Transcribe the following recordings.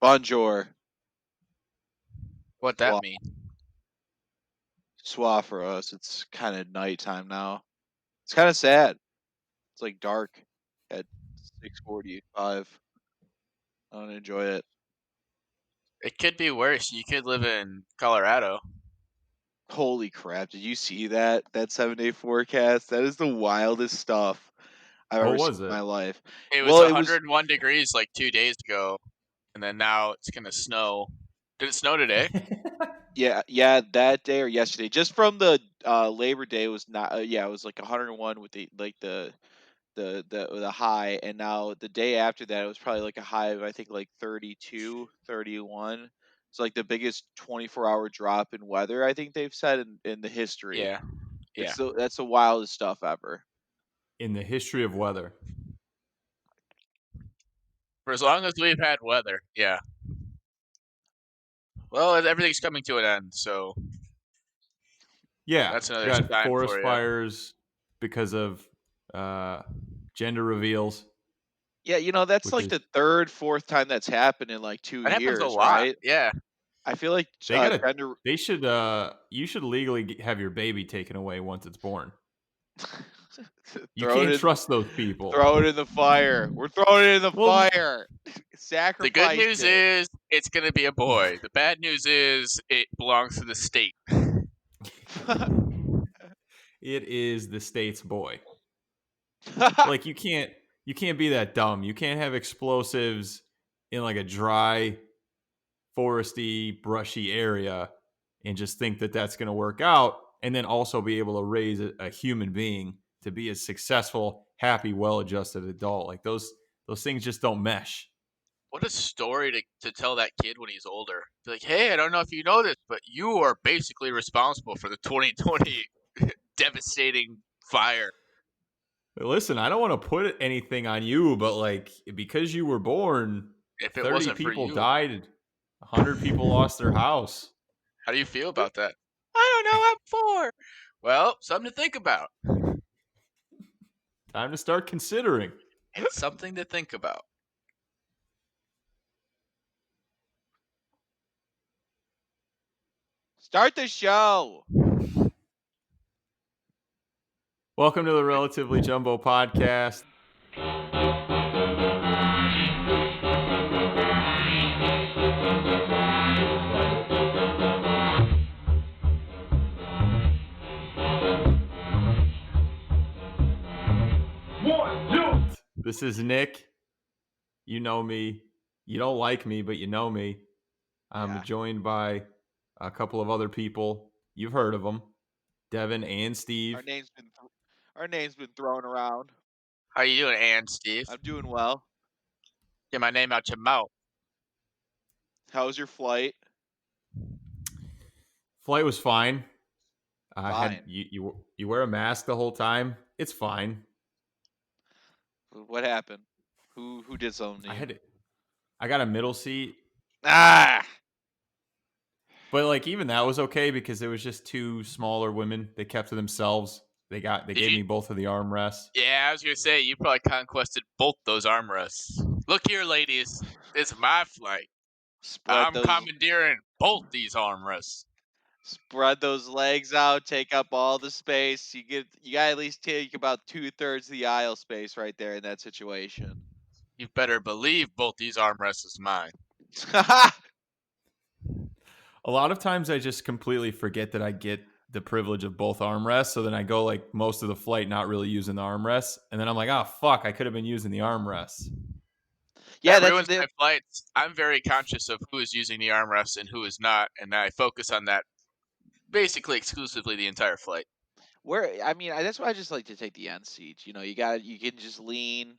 Bonjour. What that mean? Soir for us. It's kind of nighttime now. It's kind of sad. It's like dark at 6:45. I don't enjoy it. It could be worse. You could live in Colorado. Holy crap! Did you see that 7-day forecast? That is the wildest stuff I've What ever seen was in it? my life. It was Well, it was 101 degrees like 2 days ago, and then now it's gonna snow. Did it snow today? yeah that day or yesterday. Just from the Labor Day it was not. Yeah, it was like 101 with the high, and now the day after that it was probably like a high of I think like 32, 31. It's like the biggest 24-hour drop in weather I think they've said in the history. Yeah, yeah. That's the wildest stuff ever. In the history of weather. For as long as we've had weather, yeah. Well, everything's coming to an end, so Yeah, that's another we got sign forest for you. fires because of gender reveals. Yeah, that's Which like is the third, fourth time that's happened in like 2 That happens a years, lot. right? Yeah. I feel like they gotta. gender They should. You should legally have your baby taken away once it's born. You throw can't it in trust those people. throw it in the fire. We're throwing it in the Well, fire. The good Sacrifice news it. is it's gonna be a boy. The bad news is it belongs to the state. it is the state's boy. Like you can't be that dumb. You can't have explosives in like a dry, foresty, brushy area and just think that that's going to work out, and then also be able to raise a human being to be a successful, happy, well-adjusted adult. Like those things just don't mesh. What a story to tell that kid when he's older. Be like, hey, I don't know if you know this, but you are basically responsible for the 2020 devastating fire. Listen, I don't want to put anything on you, but like because you were born, If it 30 wasn't for people you. died, 100 people lost their house. How do you feel about that? I don't know, I'm 4. Well, something to think about. Time to start considering. It's something to think about. Start the show. Welcome to the Relatively Jumbo Podcast. This is Nick. You know me. You don't like me, but you know me. I'm joined by a couple of other people. You've heard of them. Devin and Steve. Our name's been thrown around. How you doing, Ann, Steve? I'm doing well. Get my name out your mouth. How was your flight? Flight was fine. Fine. You wear a mask the whole time. It's fine. What happened? Who did something to you? I got a middle seat. Ah! But like even that was okay because it was just two smaller women. They kept to themselves. They gave me both of the armrests. Yeah, I was gonna say you probably conquested both those armrests. Look here, ladies. It's my flight. I'm commandeering both these armrests. Spread those legs out, take up all the space. You gotta at least take about 2/3 of the aisle space right there in that situation. You better believe both these armrests is mine. A lot of times I just completely forget that I get the privilege of both armrests. So then I go like most of the flight not really using the armrests. And then I'm like, oh, fuck, I could have been using the armrests. Yeah, that ruins my flights. I'm very conscious of who is using the armrests and who is not. And I focus on that basically exclusively the entire flight. That's why I just like to take the end seats. You can just lean.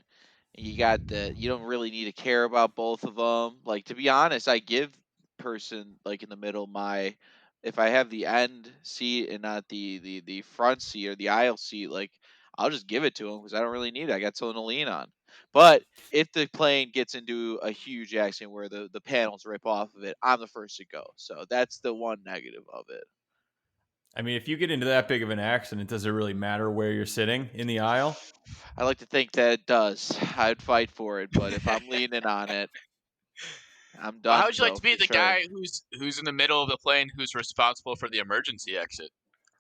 You don't really need to care about both of them. Like, to be honest, I give person like in the middle if I have the end seat and not the front seat or the aisle seat, like I'll just give it to them because I don't really need it. I got someone to lean on. But if the plane gets into a huge accident where the panels rip off of it, I'm the first to go. So that's the one negative of it. I mean, if you get into that big of an accident, does it really matter where you're sitting in the aisle? I like to think that it does. I'd fight for it, but if I'm leaning on it, I'm Well, how done would you like though to be for the sure. guy who's in the middle of the plane who's responsible for the emergency exit?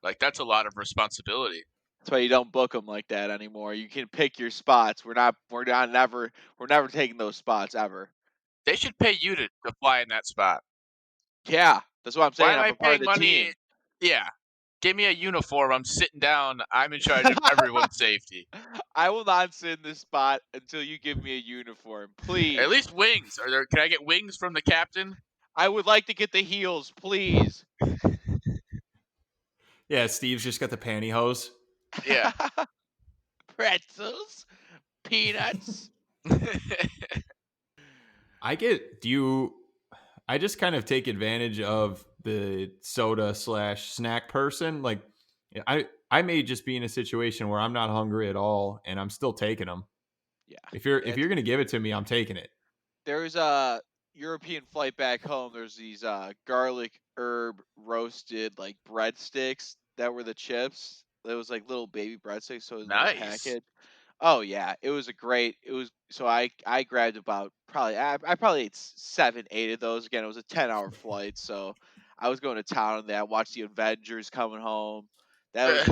Like that's a lot of responsibility. That's why you don't book them like that anymore. You can pick your spots. We're never taking those spots ever. They should pay you to fly in that spot. Yeah, that's what I'm Why saying. am I'm I a part of paying the money? team. Yeah. Give me a uniform. I'm sitting down. I'm in charge of everyone's safety. I will not sit in this spot until you give me a uniform, At please. least wings. Can I get wings from the captain? I would like to get the heels, please. Yeah, Steve's just got the pantyhose. Yeah. Pretzels, peanuts. I just kind of take advantage of the soda slash snack person. Like, I may just be in a situation where I'm not hungry at all, and I'm still taking them. Yeah, If you're gonna give it to me, I'm taking it. there's a European flight back home. There's these garlic herb roasted like breadsticks that were the chips. That was like little baby breadsticks, so it was in a little Nice. package. Oh yeah, it was a great. It was so I grabbed about probably I probably ate 7, 8 of those. Again, it was a 10-hour flight, so I was going to town on that. Watched the Avengers coming home. That was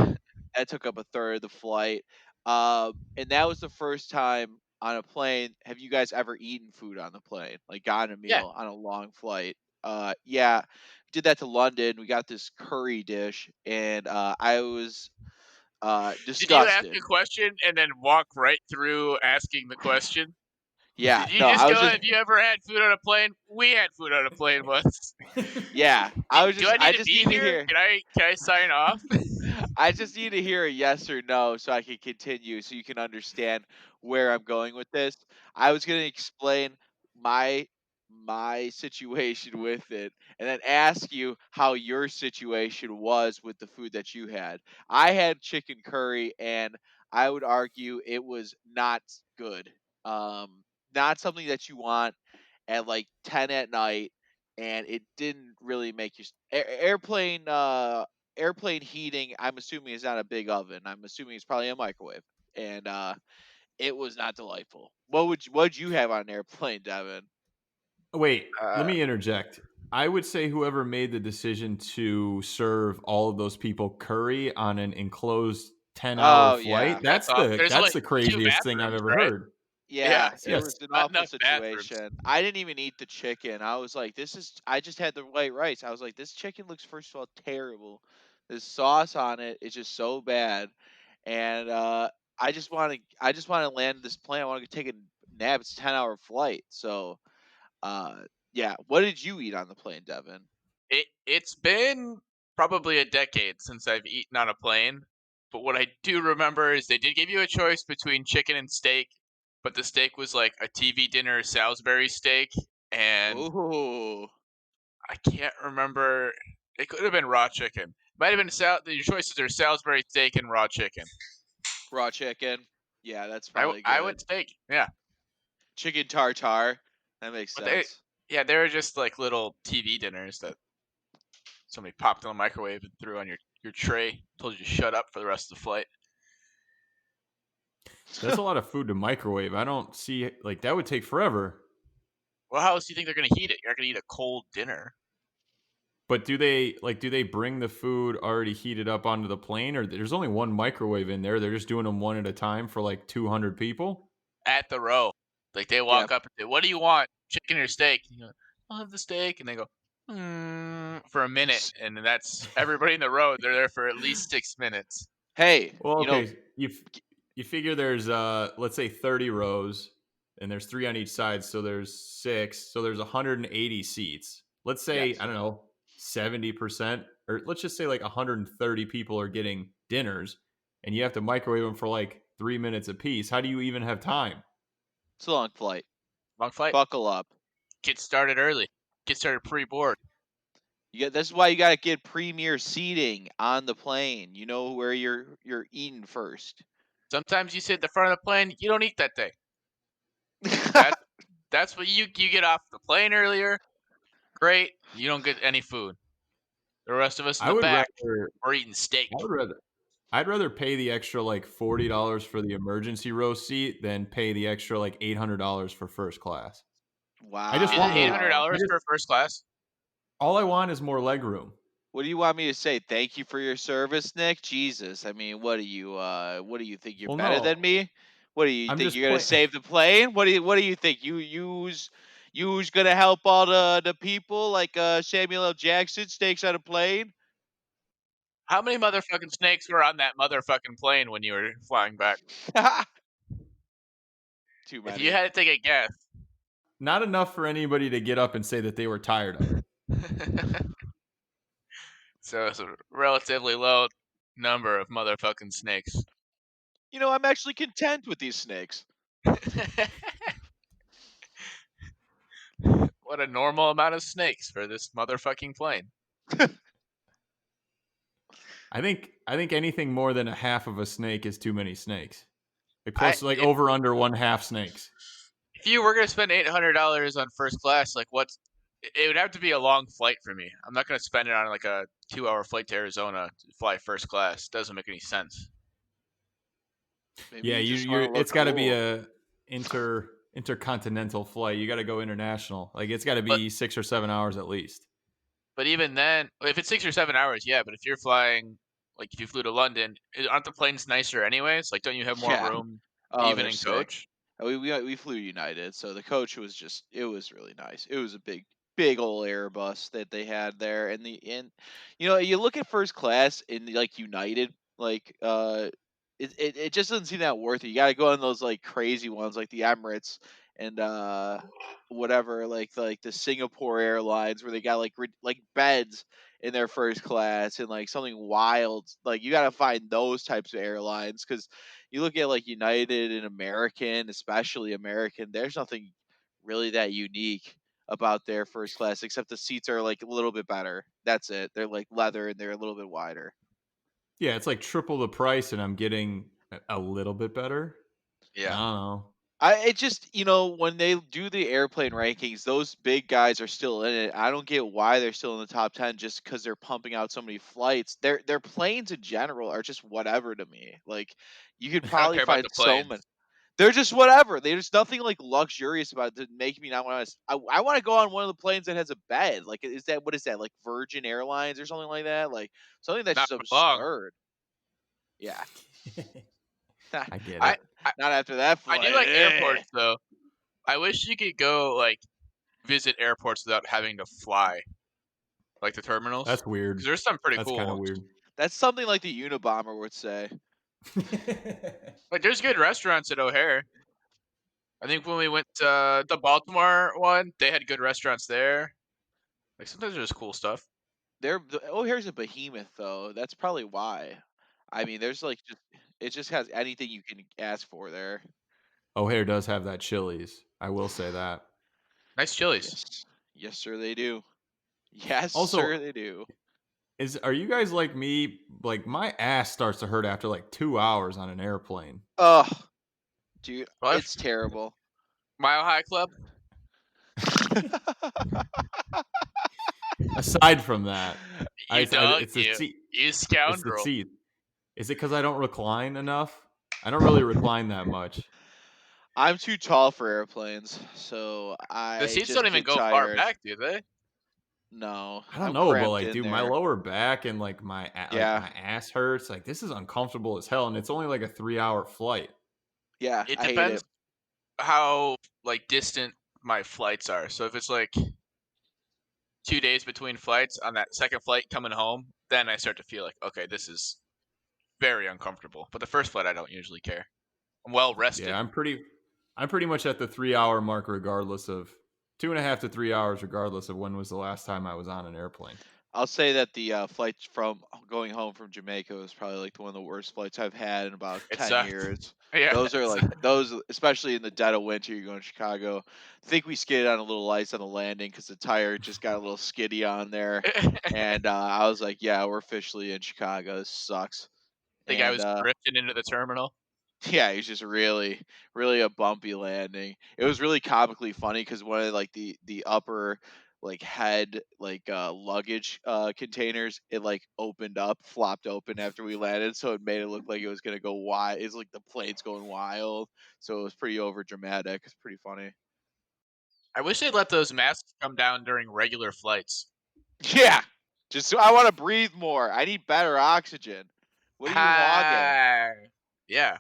that took up a third of the flight. And that was the first time on a plane. Have you guys ever eaten food on the plane? Like gotten a Yeah. meal on a long flight? Yeah, did that to London. We got this curry dish, and I was Did you ask disgusted. a question and then walk right through asking the question? Yeah, Did you no, just I was go, just have you ever had food on a plane? We had food on a plane once. yeah, Do I I need to just be need to here? hear Can I sign off? I just need to hear a yes or no so I can continue so you can understand where I'm going with this. I was going to explain my my situation with it and then ask you how your situation was with the food that you had. I had chicken curry and I would argue it was not good. Not something that you want at like 10 at night, and it didn't really make you airplane heating. I'm assuming is not a big oven. I'm assuming it's probably a microwave, and it was not delightful. What'd you have on an airplane, Devin? Wait, let Uh, me interject. I would say whoever made the decision to serve all of those people curry on an enclosed 10-hour Oh flight, yeah, that's off. There's that's only the two craziest thing I've bathrooms, ever right? heard. Yeah. yeah, it Yes. was an Not awful enough bathrooms. situation. I didn't even eat the chicken. I was like, this is. I just had the white rice. I was like, this chicken looks first of all terrible. This sauce on it is just so bad, and I just want to land this plane. I want to take a nap. It's a 10-hour flight, so uh, yeah. What did you eat on the plane, Devin? It's been probably a decade since I've eaten on a plane, but what I do remember is they did give you a choice between chicken and steak, but the steak was like a TV dinner Salisbury steak, and Ooh, I can't remember. It could have been raw chicken. Might have been your choices are Salisbury steak and raw chicken. raw chicken. Yeah, that's I probably I good. went steak, yeah, Chicken tartare. That makes but sense. they were just like little TV dinners that somebody popped in the microwave and threw on your tray. Told you to shut up for the rest of the flight. That's a lot of food to microwave. I don't see like that would take forever. Well, how else do you think they're gonna heat it? You're not gonna eat a cold dinner But do they bring the food already heated up onto the plane, or there's only one microwave in there? They're just doing them one at a time for like 200 people. at the row. Like they Yeah. walk up and say, "What do you want? Chicken or steak?" And you go, "I'll have the steak." And they go, for a minute, and that's everybody in the row. They're there for at least 6 minutes. Hey, Well, you know, okay, you figure there's let's say 30 rows, and there's 3 on each side, so there's 6, so there's 180 seats. Let's say yes. I don't know 70%, or let's just say like 130 people are getting dinners, and you have to microwave them for like 3 minutes apiece. How do you even have time? It's a long flight. Long flight. Buckle up. Get started early. Get started pre-board. This is why you got to get premier seating on the plane. You know where you're eating first. Sometimes you sit at the front of the plane. You don't eat that day. That that's what you get off the plane earlier. Great. You don't get any food. The rest of us in I the would back, rather we're eating steak. I would rather I'd rather pay the extra like $40 for the emergency row seat than pay the extra like $800 for first class. I just Is it want eight more. hundred Wow. I dollars just for first class? all I want is more leg room. What do you want me to say? Thank you for your service, Nick? Jesus. I mean, what do you think you're Well, better than no, me? What do you I'm think just you're gonna playing. save the plane? What do you think? You's gonna help all the people like Samuel L. Jackson stakes on a plane? How many motherfucking snakes were on that motherfucking plane when you were flying back? Too If you many. had to take a guess. Not enough for anybody to get up and say that they were tired of it. So it's a relatively low number of motherfucking snakes. I'm actually content with these snakes. What a normal amount of snakes for this motherfucking plane. I think anything more than a half of a snake is too many snakes. Like I close to like if over under one half snakes. if you were gonna spend $800 on first class, like what's it would have to be a long flight for me. I'm not gonna spend it on like a 2-hour flight to Arizona to fly first class. Doesn't make any sense. Maybe Yeah, you you just want you're to look it's got to be cool. a intercontinental flight. You got to go international. Like it's got to But be 6 or 7 hours at least. but even then, if it's 6 or 7 hours, yeah. But if you're flying, like if you flew to London, aren't the planes nicer anyways? Like, don't you have more Yeah. room Oh, even they're in sick. coach? We flew United, so the coach was it was really nice. It was a big old Airbus that they had there, and you look at first class in like United, like it just doesn't seem that worth it. You got to go on those like crazy ones like the Emirates and whatever like the Singapore Airlines where they got like beds in their first class and like something wild. Like you got to find those types of airlines because you look at like United and American, especially American, there's nothing really that unique about their first class except the seats are like a little bit better. That's it. They're like leather and they're a little bit wider. Yeah, it's like triple the price and I'm getting a little bit better. I Yeah. don't know. It just when they do the airplane rankings, those big guys are still in it. I don't get why they're still in the top 10 just because they're pumping out so many flights. Their planes in general are just whatever to me. Like you could I don't probably care about find the so many. planes. They're just whatever. There's nothing like luxurious about it to make me not want to. I want to go on one of the planes that has a bed. Like, what is that? Like Virgin Airlines or something like that? Like something that's Not just for long. absurd. Yeah, not, I get I, it. I not after that I do flight. like Eh. airports though. I wish you could go like visit airports without having to fly, like the terminals, That's because weird. there's some pretty That's cool kind of ones. weird. That's something like the Unabomber would say. Like there's good restaurants at O'Hare. I think when we went to the Baltimore one, they had good restaurants there. Like sometimes there's cool stuff. Here's a behemoth though. That's probably why. I mean, there's like it just has anything you can ask for there. O'Hare does have that Chili's. I will say that. Nice Chili's. Yes, yes, sir, they do. Yes, Also, sir, they do. are you guys like me? Like my ass starts to hurt after like 2 hours on an airplane. Ugh, dude, Well, it's terrible. Mile High Club. Aside from that, You dog, it's the seat. you It's the scoundrel. seat. Is it because I don't recline enough? I don't really recline that much. I'm too tall for airplanes, so The I seats don't just even get go far tired. back, do they? No, I don't I'm know, but cramped like, in dude, my there. lower back and like Yeah, my ass hurts. Like, this is uncomfortable as hell, and it's only like a 3 hour flight. yeah, It I hate depends it. how like distant my flights are. So if it's like 2 days between flights on that second flight coming home, then I start to feel like, okay, this is very uncomfortable. But the first flight, I don't usually care. I'm well Yeah, rested. I'm pretty much at the 3 hour mark, regardless of 2.5 to 3 hours, regardless of when was the last time I was on an airplane. I'll say that the flight from going home from Jamaica was probably like one of the worst flights I've had in about It 10 sucked. years. Yeah. Those are like those, especially in the dead of winter. You're going to Chicago. I think we skidded on a little ice on the landing because the tire just got a little skiddy on there, and I was like, "Yeah, we're officially in Chicago. This sucks." The guy And was drifting into the terminal. yeah, he's just really a bumpy landing. It was really comically funny because one of like the upper like head like luggage containers it like opened up, flopped open after we landed, so it made it look like it was gonna go wild. It's like the plane's going wild, so it was pretty over dramatic. It's pretty funny. I wish they'd let those masks come down during regular flights. Yeah. Just I want to breathe more. I need better oxygen. What are you hogging? Ah, yeah.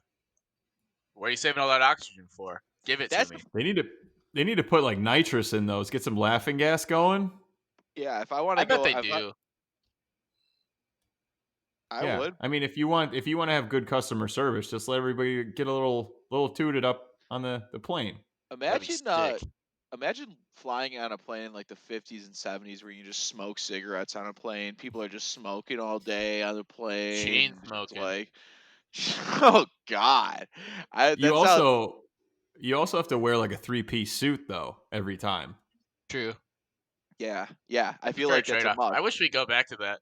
What are you saving all that oxygen for? Give it to That's me. They need to put like nitrous in those, get some laughing gas going. yeah. If I want I to bet go, they do. I Yeah, would. I mean, if you want to have good customer service, just let everybody get a little tooted up on the plane. That'd be Imagine, sick. imagine flying on a plane in like the 50s and 70s where you just smoke cigarettes on a plane. People are just smoking all day on the Chain plane. Just smoking. like, oh God, You that sounds. also you also have to wear like a 3-piece suit though every time. True. Yeah, yeah. I It's a feel fair like that's a trade-off. must. I wish we go back to that.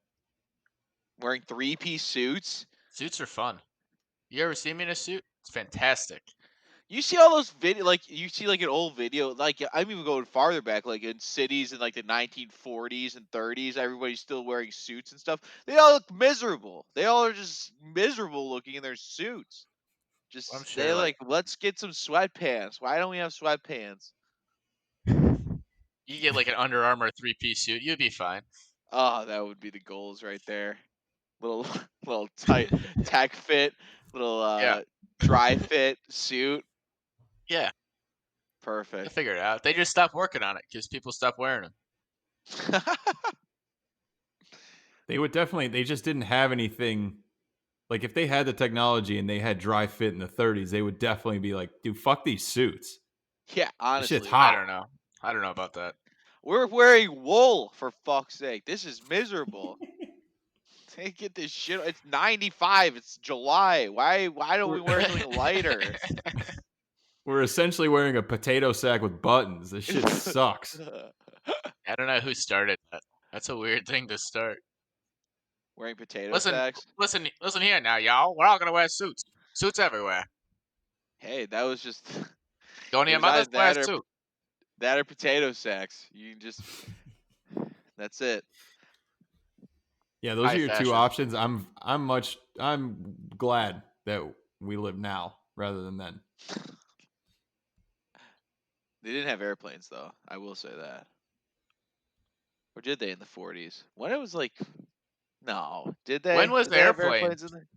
Wearing 3-piece suits. Suits are fun. You ever see me in a suit? It's fantastic. You see all those video, like you see like an old video, like I'm even going farther back, like in cities in like the 1940s and 30s, everybody's still wearing suits and stuff. They all look miserable. They all are just miserable looking in their suits. I'm Just sure, they like, like, let's get some sweatpants. Why don't we have sweatpants? you get like an Under Armour 3-piece suit, you'd be fine. Oh, that would be the goals right there. Little little tight tech fit, little Yeah. dry fit suit. Yeah, they Perfect. figure it out. They just stopped working on it because people stopped wearing them. They just didn't have anything. Like if they had the technology and they had dry fit in the 30s, they would definitely be like, dude, fuck these suits. Yeah, This shit's honestly. I hot. don't know. I don't know about that. We're wearing wool for fuck's sake. This is miserable. Hey, get this shit. It's 95. It's July. Why don't we We're wear something lighter? we're essentially wearing a potato sack with buttons. This shit sucks. I don't know who started that. That's a weird thing to start. Wearing potato Listen, sacks. listen here now, y'all. We're all gonna wear suits. Suits everywhere. Hey, that was just Go to it your was either mother's, wear a suit. that or potato sacks. You can just that's it. Yeah, those are High your two fashion. options. I'm glad that we live now rather than then. They didn't have airplanes though. I will say that. Or did they in the 40s? When it was like no, did When they? was Did they have airplanes? airplanes in there?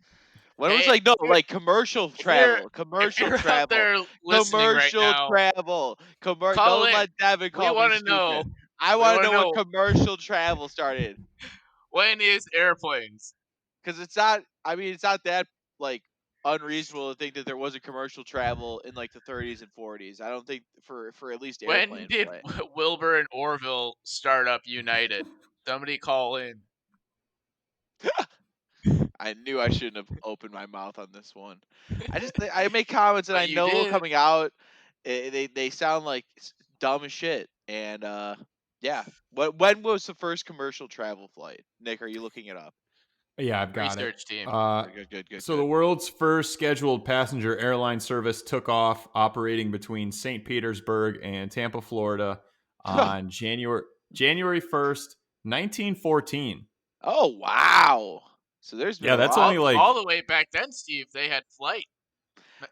When it was Hey, like no, like commercial if you're travel, if commercial you're out travel, there listening right commercial now, travel, call Don't in. let Devin We call me want to know. stupid. I We want to want to know when know commercial travel started when is airplanes? because it's not. I mean, it's not that like unreasonable to think that there was a commercial travel in like the 30s and 40s. I don't think for at least When airplane did flight. Wilbur and Orville start up United? Somebody call in. I knew I shouldn't have opened my mouth on this one. I make comments and But I you know did. coming out they sound like dumb as shit. And yeah, when was the first commercial travel flight? Nick, are you looking it up? Yeah, I've got it. Research team. Good. So the world's first scheduled passenger airline service took off operating between St. Petersburg and Tampa, Florida on January 1st, 1914. Oh wow! So there's been Yeah, a that's lot, only All like all the way back then, Steve, they had flight.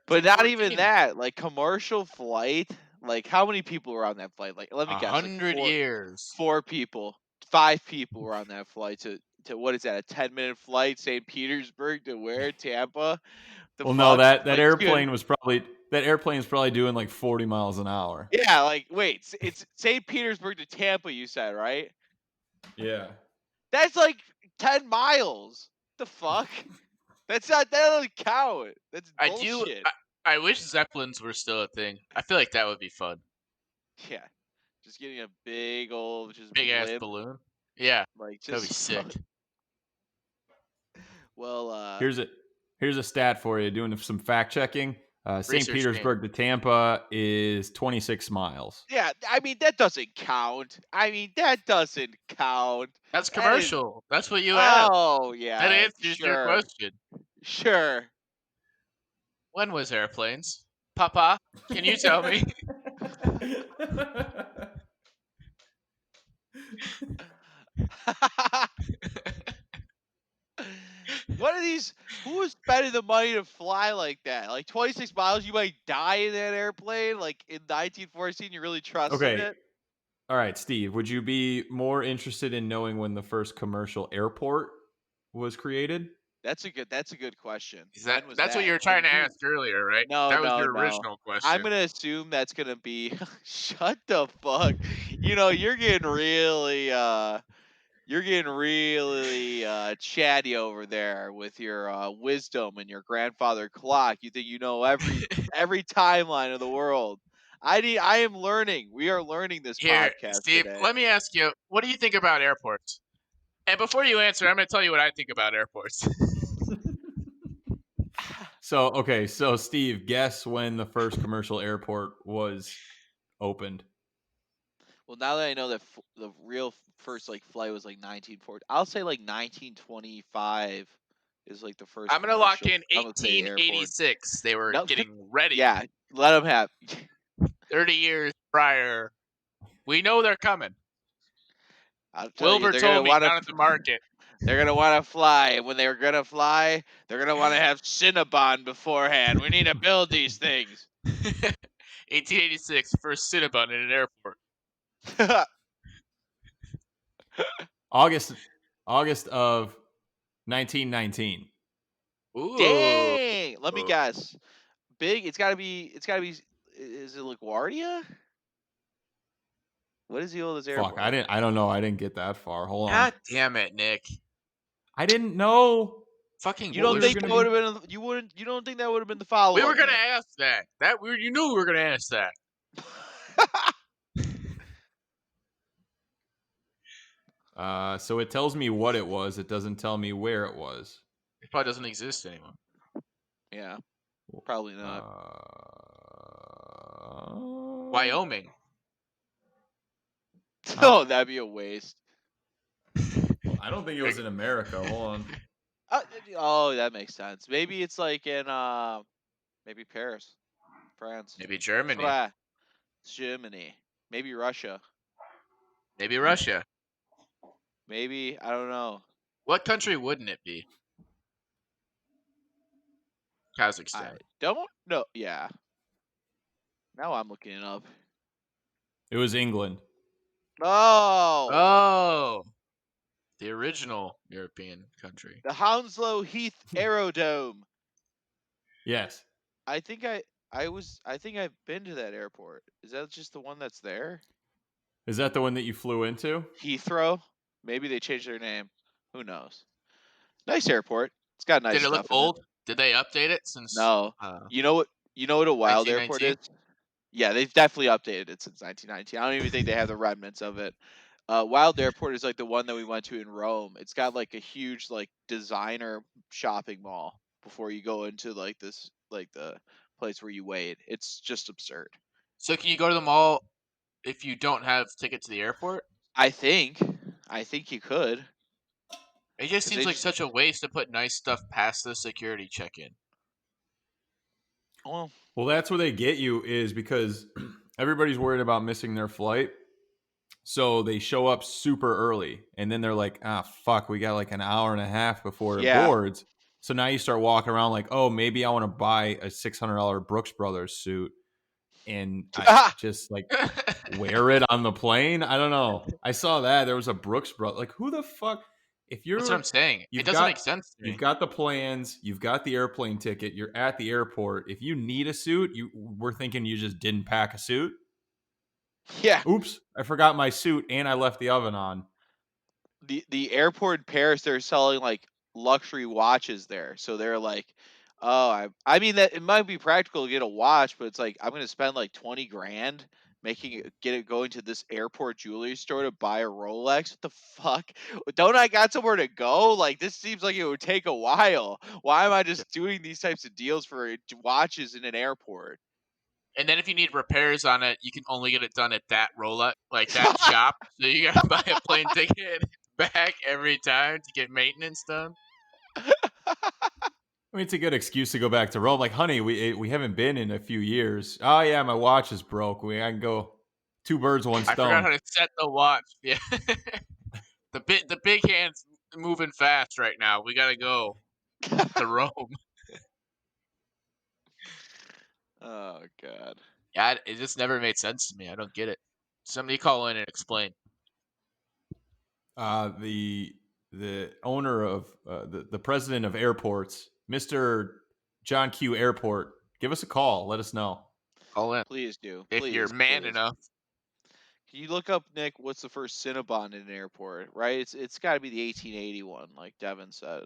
but not even 1914. that. Like commercial flight. Like how many people were on that flight? Like let me guess. Like 100 years. four people, 5 people were on that flight to what is that? A 10-minute flight, St. Petersburg to where? Tampa. The well, no, fuck? that Like, airplane was probably doing like 40 miles an hour. yeah. Like, wait, it's St. Petersburg to Tampa. You said right? Yeah. That's like 10 miles. The fuck? That doesn't count. That's I do. bullshit. I wish Zeppelins were still a thing. I feel like that would be fun. Yeah, just getting a big old just Big ass blimp, balloon. Yeah, like that'd be just sick. well, Here's a stat for you. Doing some fact checking. St. Research team. Petersburg to Tampa is 26 miles. yeah. I mean that doesn't count. I mean that doesn't count. That's That is commercial. That's what you have. oh That yeah, answers your question. sure. When was airplanes? Papa, can you tell me? What kind of these? Who is spending the money to fly like that? Like 26 miles, you might die in that airplane. Like in 1914, you really trusted Okay. it? All right, Steve, would you be more interested in knowing when the first commercial airport was created? That's a good question. Is When was that's what you that? were And trying to who? ask earlier, right? No, That was no, your no. original I'm question. gonna assume that's gonna be. Shut the fuck. You're getting really chatty over there with your wisdom and your grandfather clock. You think you know every timeline of the world. I am learning. We are learning this Here, podcast Steve, today. let me ask you, what do you think about airports? And before you answer, I'm going to tell you what I think about airports. So Steve, guess when the first commercial airport was opened? Well, now that I know that the real first like flight was like 1940, I'll say like 1925 is like the first I'm going to lock commercial. in I'm gonna say airport. 1886. They were No, getting ready. yeah, let them have. 30 years prior. We know they're coming. I'll tell you, Wilbur they're gonna told me want down at to. the market. They're gonna want to fly, and when they're gonna fly, they're gonna want to have Cinnabon beforehand. We need to build these things. 1886, first Cinnabon in an airport. August August of 1919. Ooh. Dang! Let me guess. Big. It's gotta be. It's gotta be. Is it LaGuardia? What is the oldest Fuck, airport? I don't know. I didn't get that far. Hold on. God damn it, Nick. I didn't know Fucking You what don't we were think going that to would be. have been? You wouldn't. You don't think that would have been the we follow were up, gonna Nick? ask that. You knew we were gonna ask that. So it tells me what it was. It doesn't tell me where it was. It probably doesn't exist anymore. Yeah, probably not. Wyoming. Oh, that'd be a waste. I don't think it was in America. Hold on. Uh, oh, that makes sense. Maybe it's like in maybe Paris, France, Maybe Germany. France, Germany, maybe Russia, Maybe Russia. maybe I don't know. What country wouldn't it be? I Kazakhstan. don't know. Yeah, now I'm looking it up. It was England. Oh, Oh, the original European country. the Hounslow Heath Aerodrome. Yes. I think I think I've been to that airport. Is that just the one that's there? Is that the one that you flew into? Heathrow? Maybe they changed their name. Who knows? Nice airport. It's got nice Did it look stuff in it. old? Did they update it since No. You know what? You know what a wild airport 1919? is? Yeah, they've definitely updated it since 1919. I don't even think they have the remnants of it. Wild Airport is like the one that we went to in Rome. It's got like a huge like designer shopping mall before you go into like this like the place where you wait. It's just absurd. So can you go to the mall if you don't have ticket to the airport? I think you could It just because seems they like just such a waste to put nice stuff past the security check-in. well Well, that's where they get you is because everybody's worried about missing their flight. So they show up super early and then they're like, ah, fuck, we got like an hour and a half before it yeah. boards. So now you start walking around like, oh, maybe I want to buy a $600 Brooks Brothers suit and I just like wear it on the plane. I don't know. I saw that there was a Brooks Brothers. Like, who the fuck? If That's what I'm saying. It you've doesn't got make sense to you've me. got the plans, you've got the airplane ticket, you're at the airport. If you need a suit, we're thinking you just didn't pack a suit. Yeah. Oops, I forgot my suit and I left the oven on. The airport in Paris, they're selling like luxury watches there. So they're like, oh, I mean that it might be practical to get a watch, but it's like I'm gonna spend like 20 grand get it going to this airport jewelry store to buy a Rolex. What the fuck? Don't I got somewhere to go? Like this seems like it would take a while. Why am I just doing these types of deals for watches in an airport? And then if you need repairs on it, you can only get it done at that Rolex, like that shop. So you gotta buy a plane ticket back every time to get maintenance done. I mean, it's a good excuse to go back to Rome. Like, honey, we haven't been in a few years. Oh yeah, my watch is broke. I can go two birds, one I forgot stone. how to set the watch. Yeah, the big hand's moving fast right now. We gotta go. to Rome. Oh God. Yeah, it just never made sense to me. I don't get it. Somebody call in and explain. The owner of the president of airports, Mr. John Q. Airport, give us a call. Let us know. Call in Please do. if you're Please, man please. enough. Can you look up, Nick, what's the first Cinnabon in an airport? Right? It's got to be the 1881, like Devin said.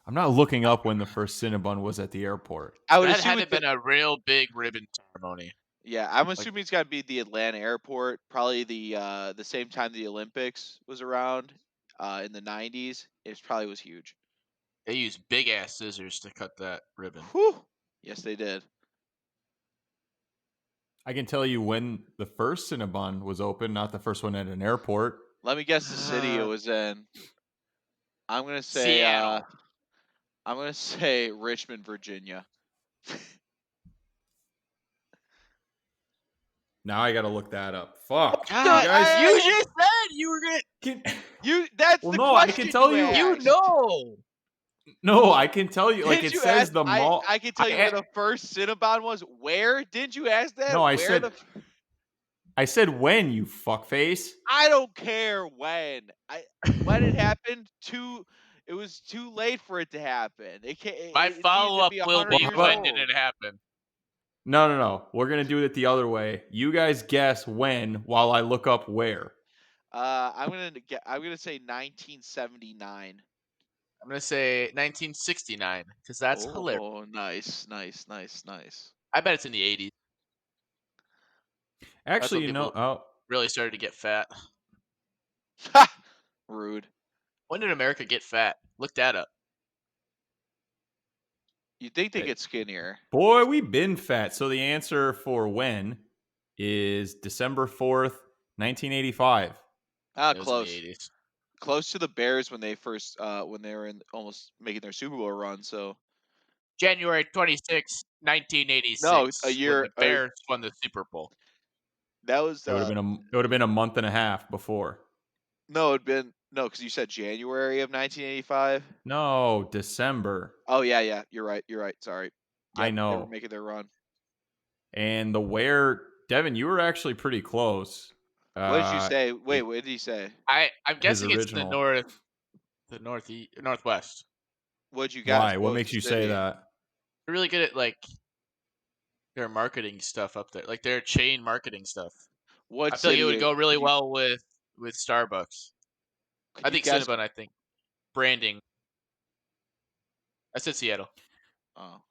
I'm not looking up when the first Cinnabon was at the airport. I would That assume had to it's have been a real big ribbon ceremony. yeah. I'm Like assuming it's got to be the Atlanta airport, probably the same time the Olympics was around, in the 90s. It probably was huge. they used big ass scissors to cut that ribbon. Whew. Yes, they did. I can tell you when the first Cinnabon was open, not the first one at an airport. Let me guess the city it was in. I'm gonna say Seattle. I'm gonna say Richmond, Virginia. Now I got to look that up. Fuck. God, You guys. you just said you were gonna. That's Well, the no, I can question tell you you. You asked. know. No, I can tell you. Like Did it you ask? says the mall. I can tell you where the first Cinnabon was. Where did you ask that? No, Where the? I said when, you fuckface. I don't care when. When it happened. It was too late for it to happen. It can't. My It needed follow to up be will 100 be years when did old. it happen? No. We're gonna do it the other way. You guys guess when while I look up where. I'm gonna say 1979. I'm gonna say 1969 because that's hilarious. Oh, nice, nice, nice, nice. I bet it's in the 80s. That's Actually, when people oh, really started to get fat. Rude. When did America get fat? Look that up. You'd think they Hey. get skinnier. boy, we've been fat. So the answer for when is December 4th, 1985. Ah, It was in the close. 80s. Close to the Bears when they first when they were in almost making their Super Bowl run. So January 26, no, a 1986, when year. the Bears won the Super Bowl. That was It would have been a month and a half before. no, it'd been no, because you said January of 1985. No, December. Oh yeah. You're right. You're right. Sorry. I Yep, they were know. making their run. And the where, Devin, you were actually pretty close. What did you say? It, Wait, what did he say? I'm his guessing it's in original. the northeast, northwest. What'd you guess? Why? What What was makes the you say city? that? They're really good at like their marketing stuff up there, like their chain marketing stuff. What I feel like it would city? go really well with Starbucks. Could I you think guess? Cinnabon. I think branding. I said Seattle. Oh,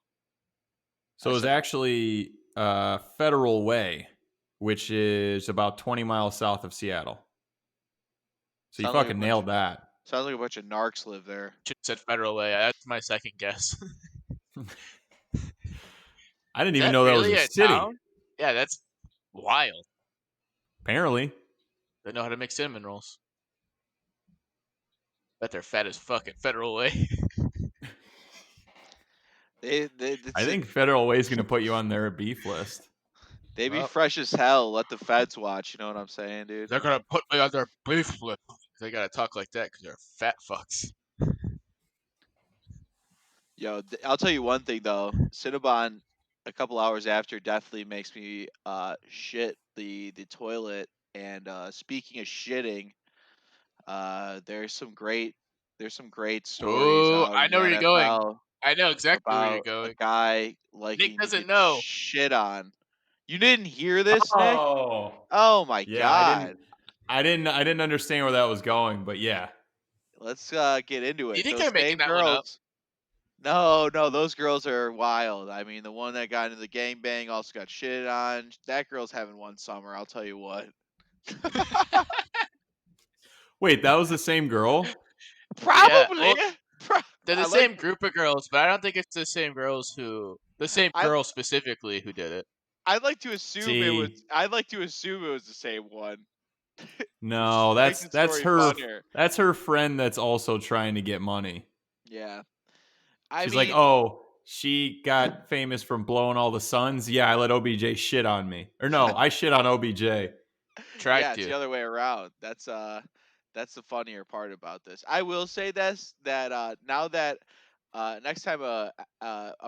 So I it was said actually Federal Way, which is about 20 miles south of Seattle. So you sounds like a fucking bunch. nailed that. Sounds like a bunch of narcs live there. Should have said Federal Way. That's my second guess. I didn't Is even that know that was really a a city. town? Yeah, that's wild. Apparently. They know how to make cinnamon rolls. Bet they're fat as fuck at Federal Way. I think Federal Way is going to put you on their beef list. they be Well, fresh as hell. Let the feds watch. You know what I'm saying, dude? they're gonna put me on their beef list. They gotta talk like that because they're fat fucks. Yo, I'll tell you one thing though. Cinnabon, a couple hours after, definitely makes me shit the toilet. And speaking of shitting, there's some great stories Oh, out I in know the where you're going. NFL I know exactly where you're about a going. guy Nick liking to doesn't get know. shit on. You didn't hear this, Nick? Oh. Oh my Yeah, god. I didn't understand where that was going, but yeah. Let's get into Do you it. think Those they're making same that one up? girls. No, those girls are wild. I mean, the one that got into the gangbang also got shit on. That girl's having one summer, I'll tell you what. Wait, that was the same girl? Yeah. Probably. Well, they're the I like same group of girls, but I don't think it's the same I girl specifically who did it. I'd like to assume it was See, the same one. no, Makes the story funnier. that's her friend that's also trying to get money. Yeah. I She's like, mean, "Oh, she got famous from blowing all the suns. Yeah, I let OBJ shit on me." Or no, I shit on OBJ. Tried yeah, it's to. the other way around. That's the funnier part about this. I will say this that now that next time a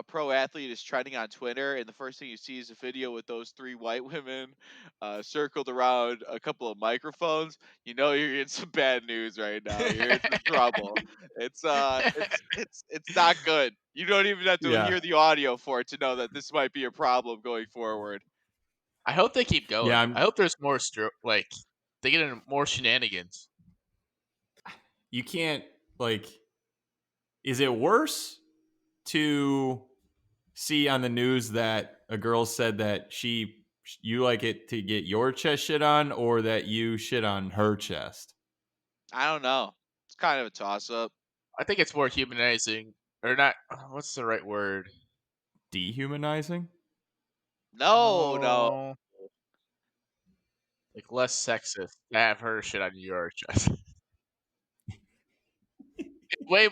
pro athlete is trending on Twitter and the first thing you see is a video with those three white women circled around a couple of microphones, you know you're in some bad news right now. You're in some trouble. It's not good. You don't even have to Yeah. hear the audio for it to know that this might be a problem going forward. I hope they keep Yeah, going. I hope there's more like they get into more shenanigans. you can't like is it worse to see on the news that a girl said that you like it to get your chest shit on or that you shit on her chest? I don't know. It's kind of a toss up. I think it's more humanizing, or not. What's the right word? Dehumanizing? No, no. No, like less sexist to have her shit on your chest. It's way,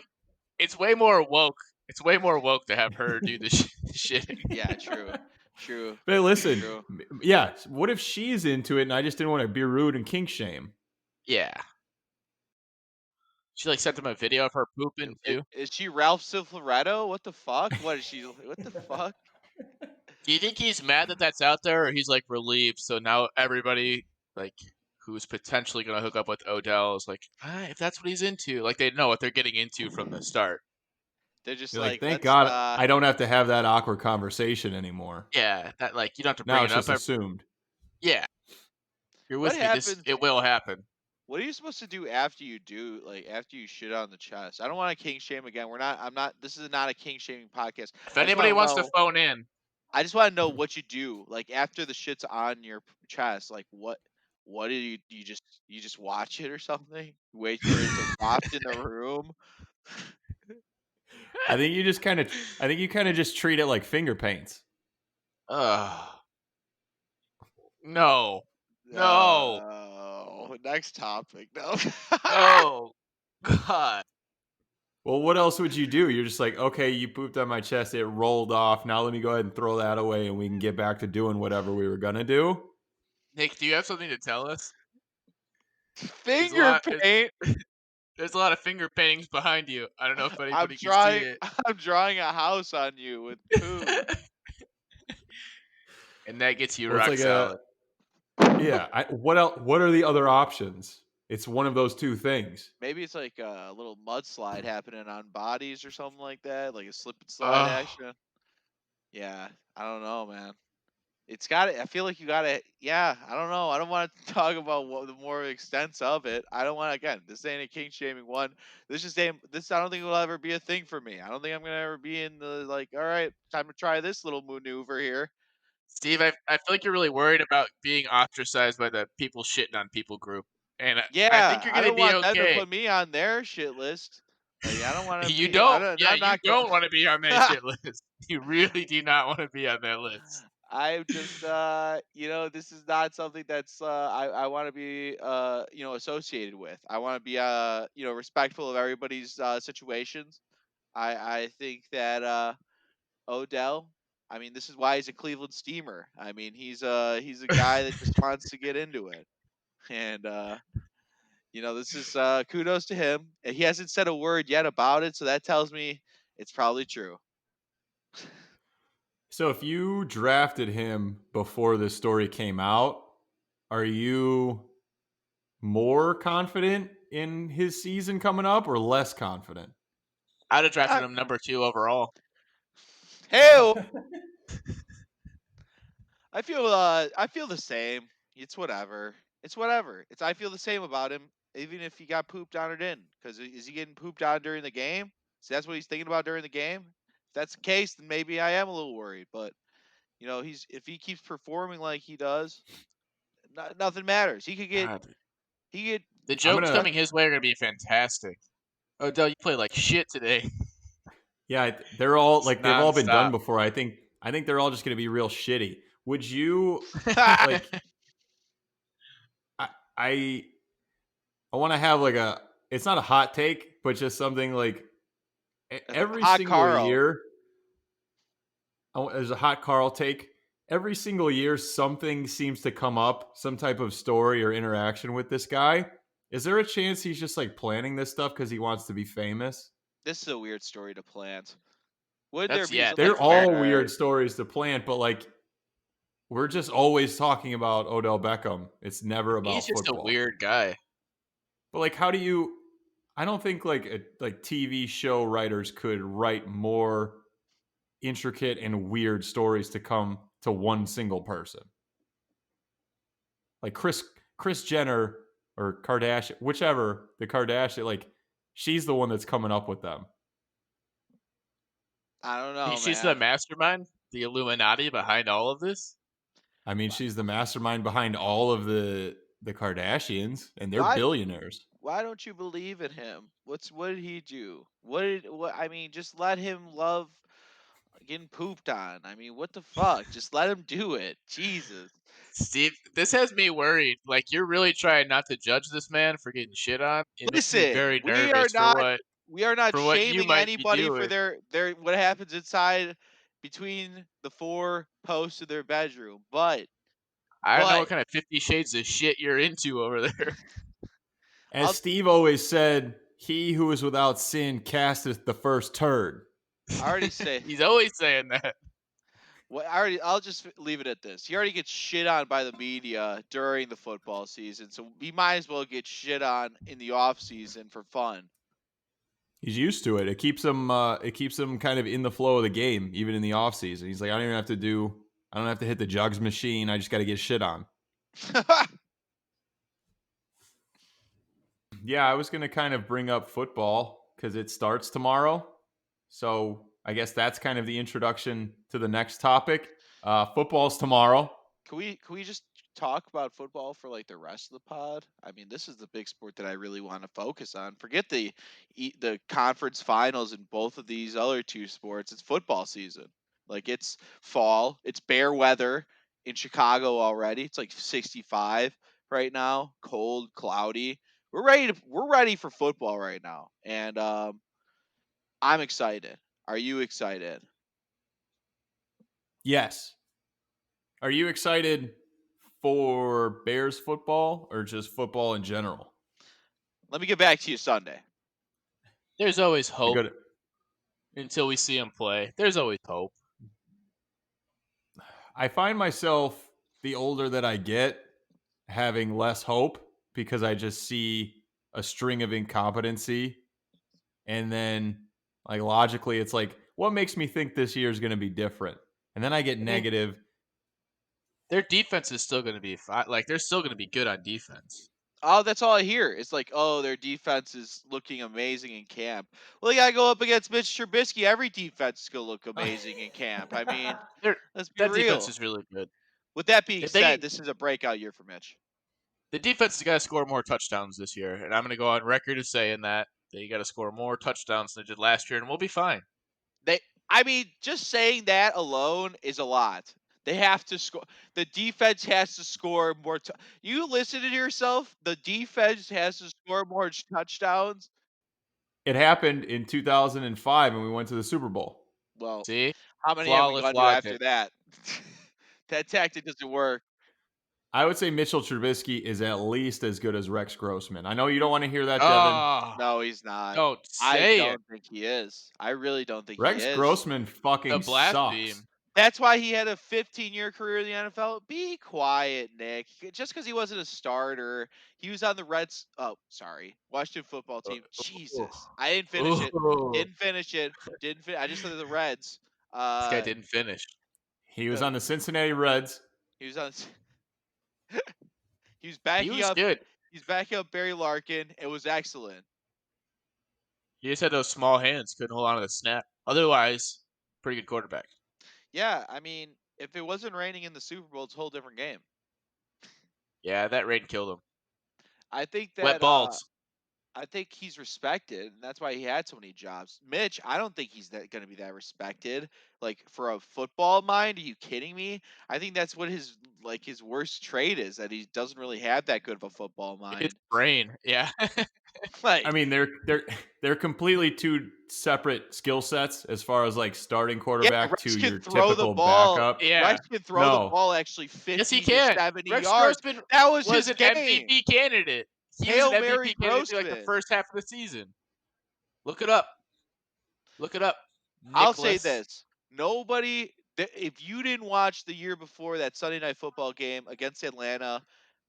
it's way more woke. It's way more woke to have her do the shitting. Yeah, true. True. But listen, True. yeah, what if she's into it and I just didn't want to be rude and kink shame? Yeah, she like sent him a video of her pooping too. Is she Ralph Cifaretto? What the fuck? What is she? What the fuck? Do you think he's mad that that's out there, or he's like relieved? So now everybody like who's potentially gonna hook up with Odell is like, if that's what he's into, like they know what they're getting into from the start. They're just You're like, like, thank let's God I don't have to have that awkward conversation anymore. Yeah, that like you don't have to bring Now it it's up. just assumed. Yeah, you're what with me. happens It will happen. what are you supposed to do after you after you shit on the chest? I don't want to king shame again. I'm not this is not a king shaming podcast. If I just anybody want to wants to know phone in, I just want to know what you do. Like after the shit's on your chest, like what do you just watch it or something? Wait for it to waft in the room? I think you kind of just treat it like finger paints. ugh, no, no, No. Next topic. No. no, God. Well, what else would you do? You're just like, okay, you pooped on my chest, it rolled off. Now let me go ahead and throw that away and we can get back to doing whatever we were gonna do. Nick, do you have something to tell us? There's a Finger lot. paint. There's a lot of finger paintings behind you. I don't know if I'm anybody can see drawing it. I'm drawing a house on you with poop. And that gets you Well, it's rock like a solid. yeah. What else? What are the other options? It's one of those two things. Maybe it's like a little mudslide happening on bodies or something like that, like a slip and slide Oh, action. Yeah, I don't know, man. It's got to I feel like you got to yeah, I don't know. I don't want to talk about what the more extents of it. I don't want again, this ain't a king shaming one. This I don't think will ever be a thing for me. I don't think I'm going to ever be in the like, all right, time to try this little maneuver here. Steve, I feel like you're really worried about being ostracized by the people shitting on people group, and I think Yeah, you're I gonna don't be want them to okay. put me on their shit list. Like I don't want to You be. I don't, don't. yeah, I'm you not going. don't want to be on that shit list. You really do not want to be on that list. I'm just, this is not something that's I want to be, associated with. I want to be, respectful of everybody's situations. I think that Odell. I mean, this is why he's a Cleveland Steamer. I mean, he's a guy that just wants to get into it, and this is kudos to him. And he hasn't said a word yet about it, so that tells me it's probably true. So if you drafted him before this story came out, are you more confident in his season coming up or less confident? I'd have drafted Uh, him number 2 overall. Hey, I feel the same. It's whatever. It's whatever. I feel the same about him, even if he got pooped on or didn't. Because is he getting pooped on during the game? So that's what he's thinking about during the game. If that's the case, then maybe I am a little worried. But he's if he keeps performing like he does, nothing matters. God, He get the I'm jokes gonna coming his way are gonna be fantastic. Odell, you play like shit today. yeah, they're all It's like they've all been done nonstop. before. I think they're all just gonna be real shitty. Would you like I I, I want to have like a it's not a hot take, but just something like every hot single Carl. year there's a hot Carl take. Every single year, something seems to come up, some type of story or interaction with this guy, Is there a chance he's just like planning this stuff because he wants to be famous? This is a weird story to plant. Would there That's be yeah, some like They're that's very all Fred? weird stories to plant, but like we're just always talking about Odell Beckham. It's never he's about just a football. weird guy. But like, how do you? I don't think like TV show writers could write more intricate and weird stories to come to one single person. Like Chris Jenner or Kardashian, whichever the Kardashian, like she's the one that's coming up with them. I don't know, She's the man. mastermind, the Illuminati behind all of this. I mean, she's the mastermind behind all of the Kardashians, and they're Why? billionaires. Why don't you believe in him? What did he do? What? I mean, just let him love getting pooped on. I mean, what the fuck? Just let him do it. Jesus. Steve, this has me worried. Like you're really trying not to judge this man for getting shit on. It makes me Listen, very nervous we are not for what you shaming might be anybody for doing. their what happens inside between the four posts of their bedroom. I don't know But what kind of 50 shades of shit you're into over there. As I'll Steve always said, "He who is without sin casteth the first turd." I already say He's always saying that. I'll just leave it at this. He already gets shit on by the media during the football season, so he might as well get shit on in the off season for fun. He's used to it. It keeps him. It keeps him kind of in the flow of the game, even in the off season. He's like, I don't even have to do. I don't have to hit the jugs machine. I just got to get shit on. Yeah, I was gonna kind of bring up football because it starts tomorrow. So I guess that's kind of the introduction to the next topic. Football's tomorrow. Can we just talk about football for like the rest of the pod? I mean, this is the big sport that I really want to focus on. Forget the conference finals in both of these other two sports. It's football season. Like it's fall. It's bare weather in Chicago already. It's like 65 right now. Cold, cloudy. We're ready for football right now. And I'm excited. Are you excited? Yes. Are you excited for Bears football or just football in general? Let me get back to you Sunday. There's always You're hope good. until we see him play. There's always hope. I find myself the older that I get having less hope because I just see a string of incompetency, and then like logically it's like what makes me think this year is going to be different, and then I get I mean, negative. their defense is still going to be fine. Like they're still going to be good on defense. Oh, that's all I hear. It's like, oh, their defense is looking amazing in camp. Well, you gotta go up against Mitch Trubisky. Every defense is gonna look amazing in camp. I mean, They're, let's be that defense real. is really good. With that being If said, they this is a breakout year for Mitch. the defense has got to score more touchdowns this year, and I'm going to go on record as saying that they got to score more touchdowns than they did last year, and we'll be fine. They, I mean, just saying that alone is a lot. They have to score. The defense has to score more. You listen to yourself. The defense has to score more touchdowns. It happened in 2005 when we went to the Super Bowl. Well, See, how many have we flawless gone to after logic. that? That tactic doesn't work. I would say Mitchell Trubisky is at least as good as Rex Grossman. I know you don't want to hear that, Devin. Oh, No, he's not. don't I say it. don't think he is. I really don't think he Rex is. Grossman The fucking sucks. blaspheme. That's why he had a 15-year career in the NFL. Be quiet, Nick. Just because he wasn't a starter, he was on the Reds. Oh, sorry, Washington football team. Ooh. Jesus, I didn't finish it. Ooh. Didn't finish it. I just said the Reds. This guy Uh, didn't finish. He was the, on the Cincinnati Reds. he was on. He was He backing was up. good. He's backing up Barry Larkin. It was excellent. He just had those small hands, couldn't hold on to the snap. Otherwise, pretty good quarterback. Yeah, I mean, if it wasn't raining in the Super Bowl, it's a whole different game. Yeah, that rain killed him. I think Wet that balls. I think he's respected, and that's why he had so many jobs. Mitch, I don't think he's that going to be that respected. Like for a football mind, are you kidding me? I think that's what his worst trait is, that he doesn't really have that good of a football His mind. brain. Yeah. I Like, mean, they're completely two separate skill sets as far as like starting yeah, quarterback Rex to can your throw the typical ball. backup. Yeah. Rex can throw the No, ball actually Yes, he 50 to can. 70 Rex yards. Grossman That was was his an game. MVP candidate. He was an Hail Mary MVP candidate like the Grossman. first half of the season. Look it up. Look it up, I'll say Nicholas. this: if you didn't watch the year before that Sunday Night Football game against Atlanta,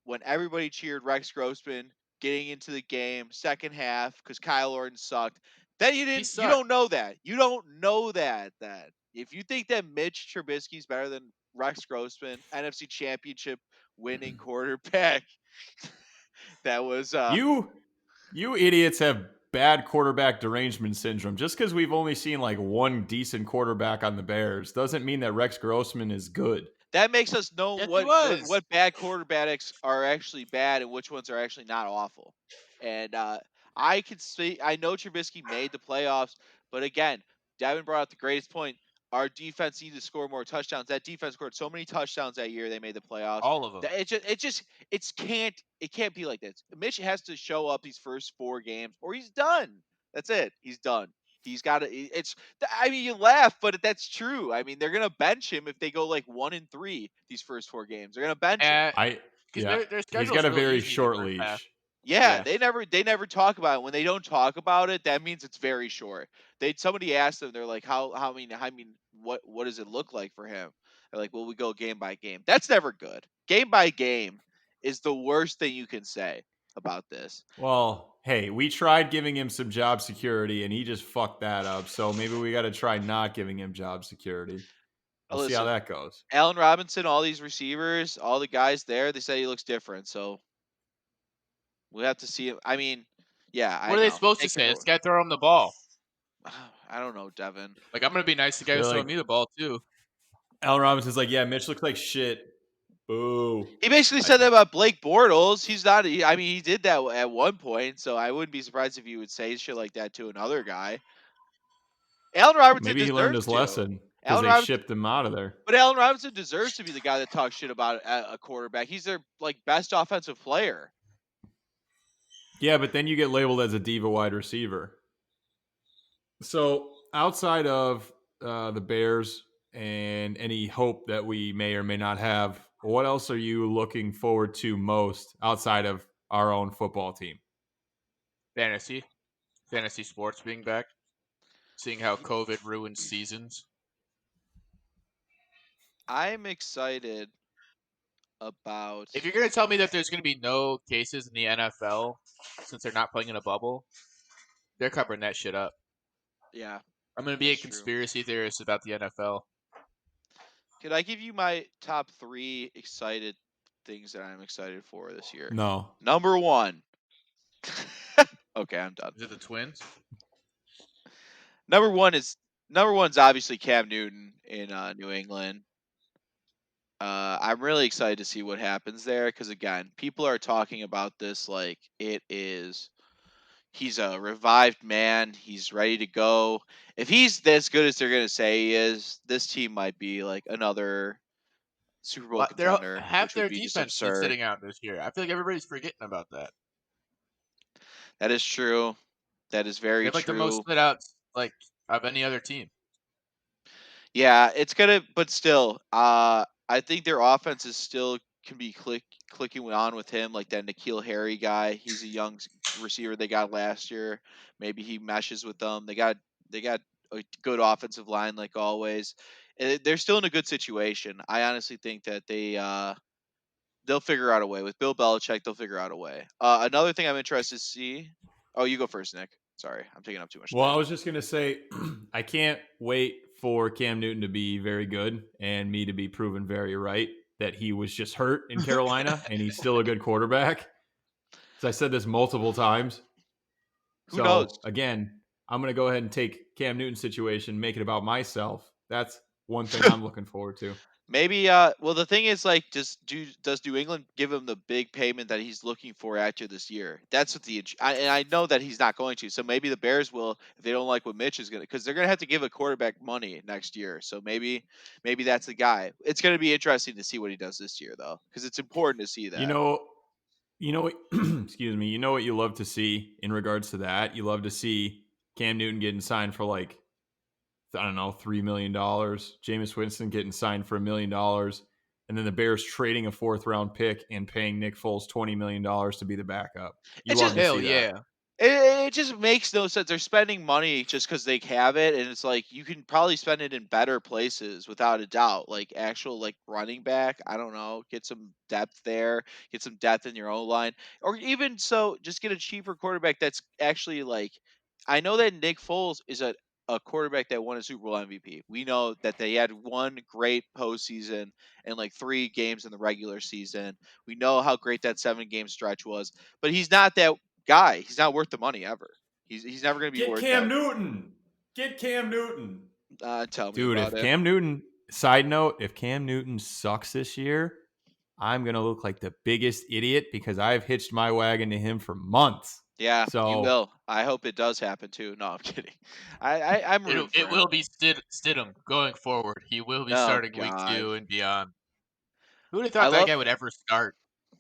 when everybody cheered Rex Grossman getting into the game second half because Kyle Orton sucked, then you He didn't. You sucked. don't know that. You don't know that. Then if you think that Mitch Trubisky's better than Rex Grossman, NFC Championship winning quarterback, that was You idiots have bad quarterback derangement syndrome. Just because we've only seen like one decent quarterback on the Bears doesn't mean that Rex Grossman is good. that makes us know Yes, he what was. bad quarterbacks are actually bad and which ones are actually not awful. And I could see, I know Trubisky made the playoffs, but again, Devin brought up the greatest point. Our defense needed to score more touchdowns. That defense scored so many touchdowns that year they made the playoffs. All of them. That it can't be like this. Mitch has to show up these first 4 games or he's done. That's it. He's done. He's got to. I mean, you laugh, but that's true. I mean, they're gonna bench him if they go like 1-3 these first 4 games. They're gonna bench him. Because I yeah, their he's schedule got is a real very easy in the short first half. leash. Yeah, Yeah. they never talk about it. When they don't talk about it, that means it's very short. Somebody asked them, they're like, I mean, what does it look like for him? They're like, well, we go game by game. That's never good. Game by game is the worst thing you can say about this. Well, hey, we tried giving him some job security and he just fucked that up. So maybe we got to try not giving him job security. We'll see how Listen, that goes. Allen Robinson, all these receivers, all the guys there, they say he looks different. So we have to see him. I mean, yeah, I What are they know. supposed to Take say? it. This guy throw him the ball. I don't know, Devin. Like, I'm going to be nice to the guy They're who's throwing like, me the ball, too. Allen Robinson's like, yeah, Mitch looks like shit. Boo. He basically I, said that about Blake Bortles. He's not. I mean, he did that at one point, so I wouldn't be surprised if he would say shit like that to another guy. Allen Robinson maybe he learned deserves his to. lesson because Allen they Robinson, shipped him out of there. but Allen Robinson deserves to be the guy that talks shit about a quarterback. He's their like best offensive player. Yeah, but then you get labeled as a diva wide receiver. So outside of the Bears and any hope that we may or may not have, what else are you looking forward to most outside of our own football team? Fantasy. Fantasy sports being back. Seeing how COVID ruins seasons. I'm excited about. If you're going to tell me that there's going to be no cases in the NFL since they're not playing in a bubble, they're covering that shit up. Yeah, I'm going to be a that's true. conspiracy theorist about the NFL. Could I give you my top 3 excited things that I'm excited for this year? No. Number 1. Okay, I'm done. Is it the Twins? Number one's obviously Cam Newton in New England. I'm really excited to see what happens there because again, people are talking about this like he's a revived man. He's ready to go. If he's as good as they're gonna say he is, this team might be like another Super Bowl contender, Half which would their be just defense is absurd. sitting out this year. I feel like everybody's forgetting about that. That is true. That is They very have like the most true. split outs like of any other team. Yeah, it's gonna, but still, I think their offense is still can be clicking on with him, like that N'Keal Harry guy. He's a young receiver they got last year. Maybe he meshes with them. They got a good offensive line like always. They're still in a good situation. I honestly think that they'll figure out a way with Bill Belichick. They'll figure out a way. Another thing I'm interested to see. Oh, you go first, Nick. Sorry, I'm taking up too much Well, I time. was just going to say, I can't wait for Cam Newton to be very good and me to be proven very right that he was just hurt in Carolina and he's still a good quarterback. So I said this multiple times. Who knows? So again, I'm going to go ahead and take Cam Newton's situation, make it about myself. That's one thing I'm looking forward to. Maybe well the thing is like does New England give him the big payment that he's looking for after this year? That's what and I know that he's not going to. So maybe the Bears will if they don't like what Mitch is going to cuz they're going to have to give a quarterback money next year. So maybe that's the guy. It's going to be interesting to see what he does this year though cuz it's important to see You that. know, you know what, excuse me, you know what you love to see in regards to that? You love to see Cam Newton getting signed for like I don't know, $3 million. Jameis Winston getting signed for $1 million. And and then the Bears trading a 4th-round pick and paying Nick Foles $20 million to be the backup. You It's love just to Hell see that. yeah. it just makes no sense. They're spending money just because they have it, and it's like you can probably spend it in better places without a doubt. Like actual like running back, I don't know, get some depth there, get some depth in your own line, or even so, just get a cheaper quarterback that's actually like. I know that Nick Foles is a quarterback that won a Super Bowl MVP. We know that they had one great postseason and like 3 games in the regular season. We know how great that 7 game stretch was, but he's not that guy. He's not worth the money ever. He's never going to be Get worth Cam that. Newton. Get Cam Newton. Tell me Dude, about if it. Cam Newton, side note, if Cam Newton sucks this year, I'm going to look like the biggest idiot because I've hitched my wagon to him for months. Yeah, you So, will. I hope it does happen too. No, I'm kidding. I'm rooting for It him. will be Stidham going forward. He will be Oh starting week God, 2 and beyond. Who would have I thought that love guy would ever start?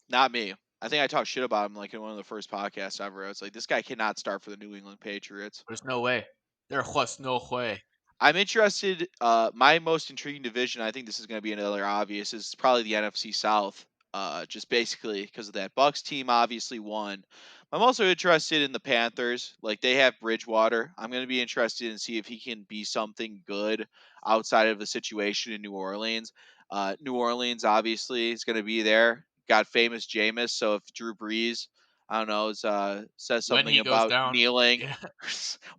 not me. I think I talked shit about him like in one of the first podcasts ever. I was like, this guy cannot start for the New England Patriots. There's no way. There was no way. I'm interested. My most intriguing division, I think this is going to be another obvious, is probably the NFC South. Just basically because of that Bucks team obviously won. I'm also interested in the Panthers. Like they have Bridgewater. I'm going to be interested in see if he can be something good outside of the situation in New Orleans. New Orleans obviously is going to be there. Got famous Jameis. So if Drew Brees, I don't know, says When something he goes about down, kneeling, yeah.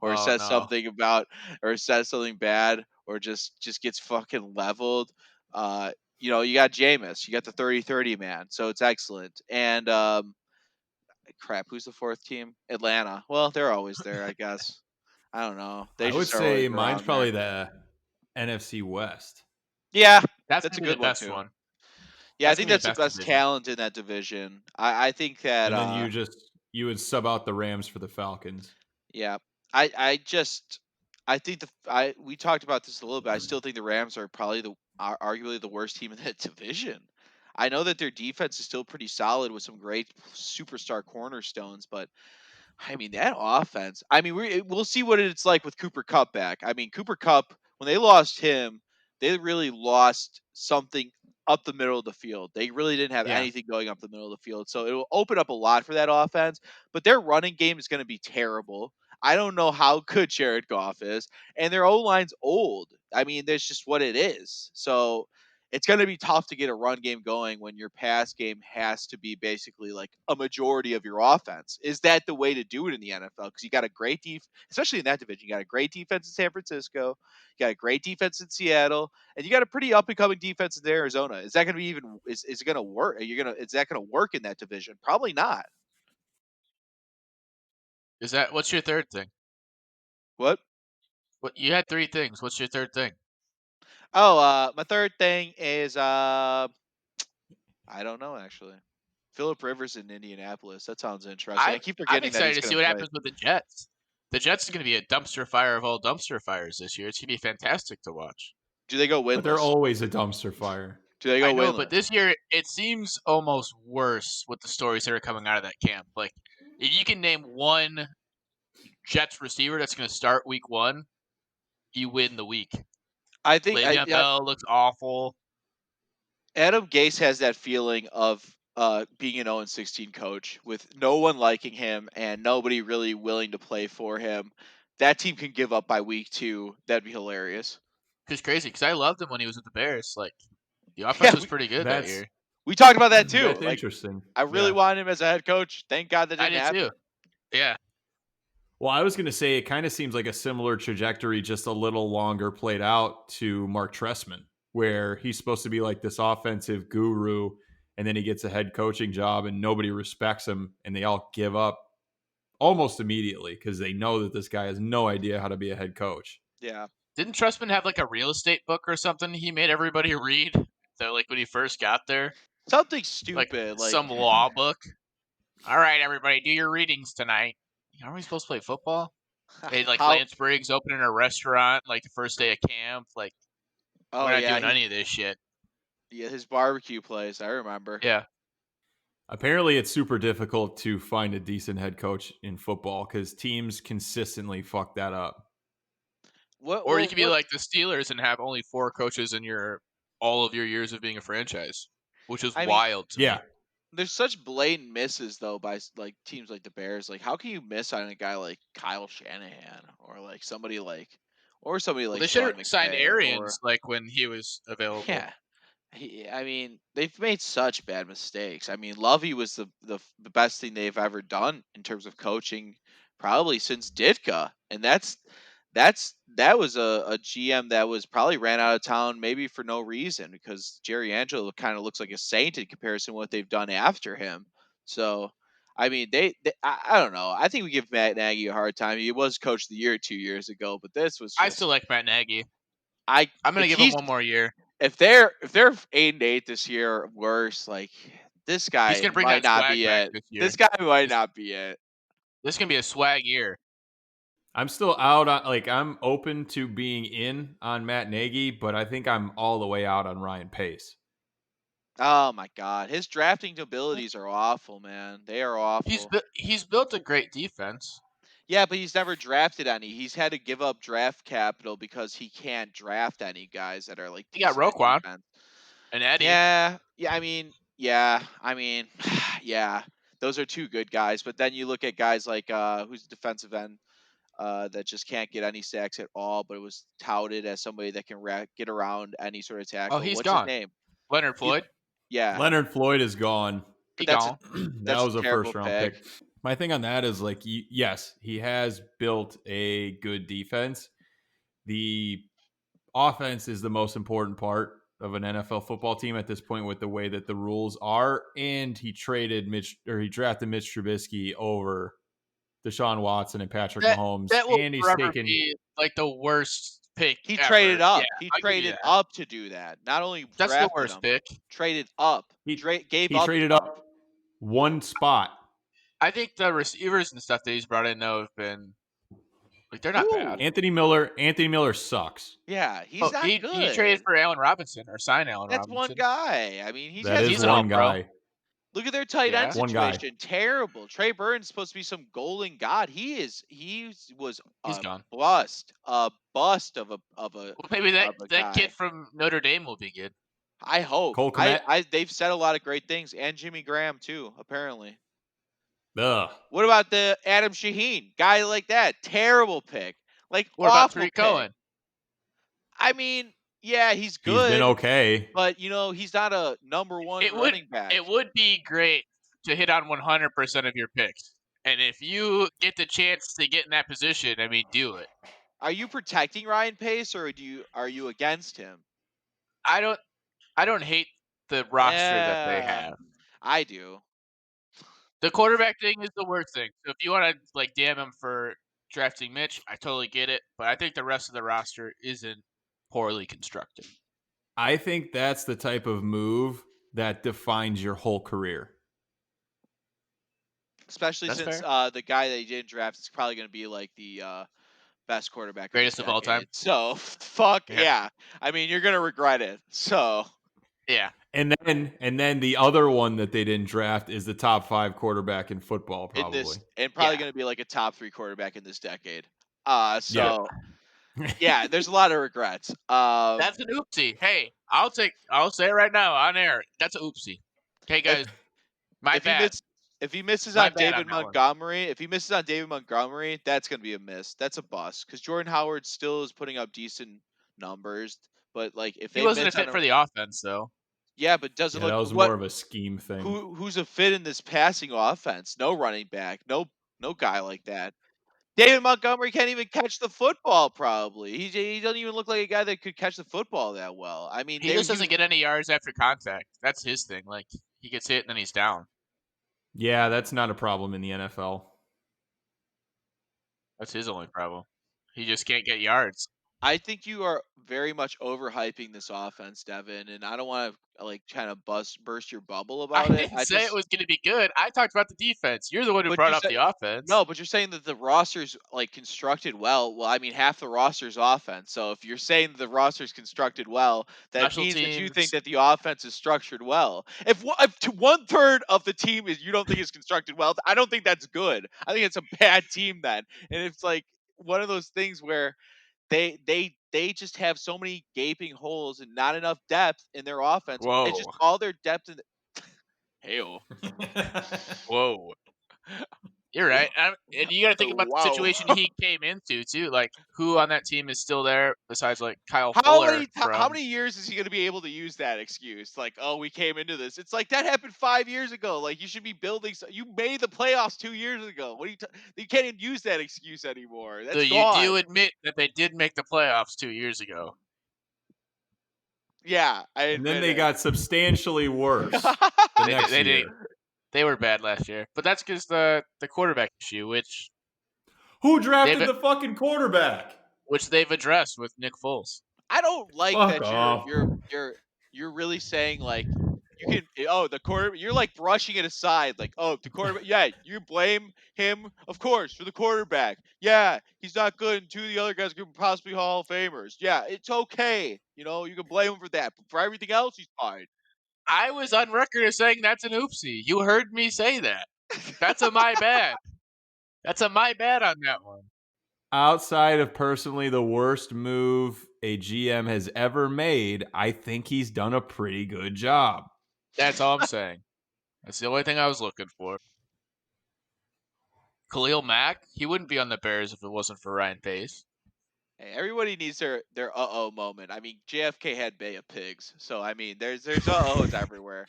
or Oh says no. something about or says something bad or just gets fucking leveled. Uh, you got Jameis, you got the 30-30 man, so it's excellent. And crap, who's the fourth team? Atlanta. Well, they're always there, I guess. I don't know. They I would just are always say mine's around there. probably the NFC West. Yeah, That's that's gonna a be the good one best too. one. Yeah, I That's think gonna be the that's the best best division. talent in that division. I think that And then you would sub out the Rams for the Falcons. yeah. I think I we talked about this a little bit. I still think the Rams are probably arguably the worst team in that division. I know that their defense is still pretty solid with some great superstar cornerstones, but I mean that offense. I mean we'll see what it's like with Cooper Cup back. I mean Cooper Cup when they lost him, they really lost something up the middle of the field. They really didn't have Yeah. anything going up the middle of the field. So it will open up a lot for that offense, but their running game is going to be terrible. I don't know how good Jared Goff is, and their O line's old. I mean, that's just what it is. So it's going to be tough to get a run game going when your pass game has to be basically like a majority of your offense. Is that the way to do it in the NFL? Because you got a great especially in that division. You got a great defense in San Francisco, you got a great defense in Seattle, and you got a pretty up and coming defense in Arizona. Is that going to be even? Is it going to work? Is that going to work in that division? Probably not. What's your third thing? What? What you had 3 things. What's your third thing? Oh, my third thing is I don't know actually. Philip Rivers in Indianapolis. That sounds interesting. I keep I'm forgetting that excited he's to see going to what play. happens with the Jets. The Jets is gonna be a dumpster fire of all dumpster fires this year. It's gonna be fantastic to watch. Do they go But they're winless? always a dumpster fire. Do they I go know, but winless? this year it seems almost worse with the stories that are coming out of that camp. Like, if you can name one Jets receiver that's going to start week 1, you win the week. I think Le'Veon Bell looks awful. Adam Gase has that feeling of being an 0-16 coach with no one liking him and nobody really willing to play for him. That team can give up by week 2. That'd be hilarious. It's crazy because I loved him when he was with the Bears. Like, the offense Yeah, was pretty good that That's year. we talked about that too. that's Like interesting. I really Yeah. wanted him as a head coach. Thank God that I didn't did too. happen. Yeah. Well, I was going to say it kind of seems like a similar trajectory, just a little longer played out to Mark Trestman, where he's supposed to be like this offensive guru, and then he gets a head coaching job and nobody respects him, and they all give up almost immediately because they know that this guy has no idea how to be a head coach. Yeah. Didn't Trustman have like a real estate book or something he made everybody read? So, like, when he first got there? Something Like, stupid like some law book? All right, everybody, do your readings tonight. Aren't we supposed to play football? Hey, like how Lance Briggs opening a restaurant like the first day of camp. Like, we're oh not yeah, doing any of this shit. his barbecue place, I remember. Yeah. Apparently, it's super difficult to find a decent head coach in football because teams consistently fuck that up. What Or you well could be what like the Steelers and have only 4 coaches in your all of your years of being a franchise, which is I mean, wild to Yeah. me. there's such blatant misses though by like teams like the Bears. Like, how can you miss on a guy like Kyle Shanahan or like somebody Well, like they should have Sean signed McVay or Arians like when he was available. yeah. I mean, they've made such bad mistakes. I mean, Lovey was the best thing they've ever done in terms of coaching, probably since Ditka, and that was a GM that was probably ran out of town maybe for no reason because Jerry Angelo kind of looks like a saint in comparison to what they've done after him. So, I mean, I don't know. I think we give Matt Nagy a hard time. He was coach of the year 2 years ago, but this was I still just like Matt Nagy. I I'm gonna if give him he's one more year. if they're 8-8 this year or worse, like this He's guy gonna bring might that not swag be back it. this This year. guy might This, not be it. this is gonna be a swag year. I'm still out on like I'm open to being in on Matt Nagy, but I think I'm all the way out on Ryan Pace. Oh my god, his drafting abilities are awful, man. They are awful. He's built a great defense. Yeah, but he's never drafted any. He's had to give up draft capital because he can't draft any guys that are like He got decent at Roquan defense. and Eddie. Yeah. Yeah. Those are two good guys, but then you look at guys like who's the defensive end that just can't get any sacks at all, but it was touted as somebody that can get around any sort of Oh, tackle. he's What's his gone. name? Leonard He, Floyd. yeah, Leonard Floyd is gone. but He gone. That that's a was a terrible first round pick. pick. My thing on that is like, yes, he has built a good defense. The offense is the most important part of an NFL football team at this point with the way that the rules are. And he drafted Mitch Trubisky over Deshaun Watson and Patrick That Mahomes. that will And he's forever taken, be like the worst pick He ever. traded Yeah, up. He I'll give you traded that. up to do that. Not only That's the drafted worst him, pick. traded up. he, Gave he up traded stuff. up one spot. I think the receivers and stuff that he's brought in though have been like they're not Who? bad. Anthony Miller sucks. Yeah, he's Oh, not he traded good. for Allen Robinson or signed Allen That's one Robinson. guy. I mean, he That has is He's an some. all one pro. guy. Look at their tight end Yeah. One guy. situation. Terrible. Trey Burton's supposed to be some golden god. He was He's gone. a bust of Well, maybe that a that kid guy. from Notre Dame will be good. I hope. Cole Kmet. They've said a lot of great things, and Jimmy Graham too. Apparently. Ugh. What about the Adam Shaheen guy like that? Terrible pick. Like What about awful Tariq pick. Cohen? I mean, yeah, he's He's been good, okay. but he's not a number one running back. It would be great to hit on 100% of your picks. And if you get the chance to get in that position, I mean, do it. Are you protecting Ryan Pace or are you against him? I don't hate the roster that they Yeah, have. I do. The quarterback thing is the worst thing. So if you want to like damn him for drafting Mitch, I totally get it. But I think the rest of the roster isn't poorly constructed. I think that's the type of move that defines your whole career. Especially That's since fair. the guy that he didn't draft is probably going to be like the best quarterback Greatest of of this all time. decade. So fuck Yeah. yeah. I mean, you're going to regret it. So Yeah. And then the other one that they didn't draft is the top 5 quarterback in football, in this, probably. and probably Yeah. going to be like a top 3 quarterback in this decade. Yeah. So yeah, there's a lot of regrets. That's an oopsie. Hey, I'll say it right now on air. That's an oopsie. Okay, guys. My if he bad. if he misses My on bad on David that one. Montgomery, that's gonna be a miss. That's a bust because Jordan Howard still is putting up decent numbers, but like if He they wasn't a miss on fit for the offense, though. yeah, but doesn't Yeah, look that was what more of a scheme thing. who's a fit in this passing offense? No running back, no guy like that. David Montgomery can't even catch the football. Probably he doesn't even look like a guy that could catch the football that well. I mean, He just doesn't get any yards after contact. That's his thing. Like he gets hit and then he's down. Yeah, that's not a problem in the NFL. That's his only problem. He just can't get yards. I think you are very much overhyping this offense, Devin, and I don't want to like kind of burst your bubble I about it. didn't say it was going to be good. I talked about the defense. You're the one who But brought you up said the offense. no, but you're saying that the roster's like constructed well. Well, I mean, half the roster's offense. So if you're saying that the roster's constructed well, that Special means that you think teams. that the offense is structured well. If to 1/3 of the team is you don't think is constructed well, I don't think that's good. I think it's a bad team then, and it's like one of those things where they just have so many gaping holes and not enough depth in their offense. It's just Whoa. all their depth in Hail. Whoa. You're right. And you got to think about the Wow. situation he came into too. Like, who on that team is still there besides like Kyle Fuller How from many years is he going to be able to use that excuse? Like, oh, we came into this. It's like that happened 5 years ago. Like, you should be building. You made the playoffs 2 years ago. What are you can't even use that excuse anymore. So That's you gone. do admit that they did make the playoffs 2 years ago. Yeah, I And then admit they it. got substantially worse the They did, next they did, year. they were bad last year, but that's because the quarterback issue, Who they've drafted the fucking quarterback? which they've addressed with Nick Foles. I don't like Fuck that off. you're really saying like you can the quarter you're like brushing it aside like the quarterback you blame him of course for the quarterback he's not good and two of the other guys could possibly Hall of Famers it's okay you can blame him for that but for everything else he's fine. I was on record as saying that's an oopsie. You heard me say that. That's a my bad. That's a my bad on that one. Outside of personally the worst move a GM has ever made, I think he's done a pretty good job. That's all I'm saying. That's the only thing I was looking for. Khalil Mack, he wouldn't be on the Bears if it wasn't for Ryan Pace. Hey, everybody needs their uh-oh moment. I mean, JFK had Bay of Pigs, so I mean, there's uh-ohs everywhere.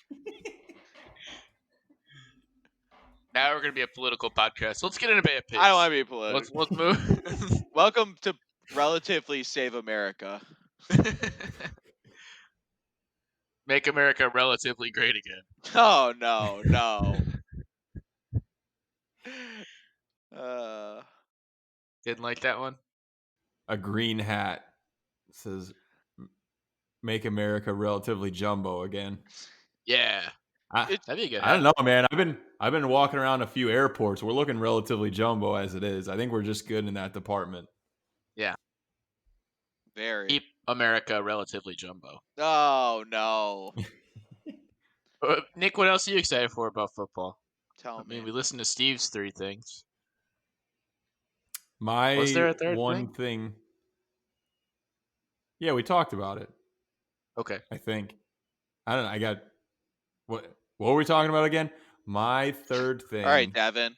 Now we're gonna be a political podcast. Let's get into Bay of Pigs. I don't want to be political. Let's move. Welcome to Relatively Save America. Make America relatively great again. Oh no. Didn't like that one. A green hat says make America relatively jumbo again. Yeah, I that'd be a good. don't know, man. I've been walking around a few airports. We're looking relatively jumbo as it is. I think we're just good in that department. Yeah. Very. Keep America relatively jumbo. Oh no. Nick, what else are you excited for about football? Tell me. We listened to Steve's 3 things. My Was there a third one thing? Yeah, we talked about it. Okay. I think. I don't know. I got what were we talking about again? My third thing. All right, Devin.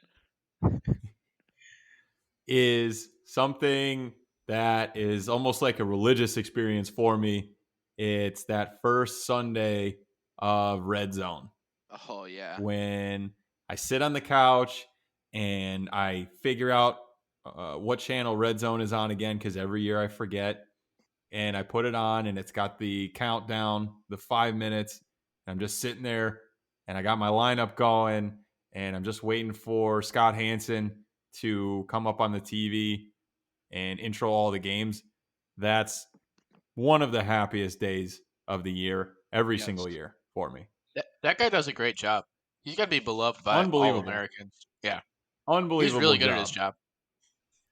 Is something that is almost like a religious experience for me. It's that first Sunday of Red Zone. Oh yeah. When I sit on the couch and I figure out what channel Red Zone is on again, because every year I forget. And I put it on and it's got the countdown, the 5 minutes. I'm just sitting there and I got my lineup going and I'm just waiting for Scott Hansen to come up on the TV and intro all the games. That's one of the happiest days of the year, every single year for me. That guy does a great job. He's got to be beloved by all Americans. Yeah. Unbelievable. He's really good at his job.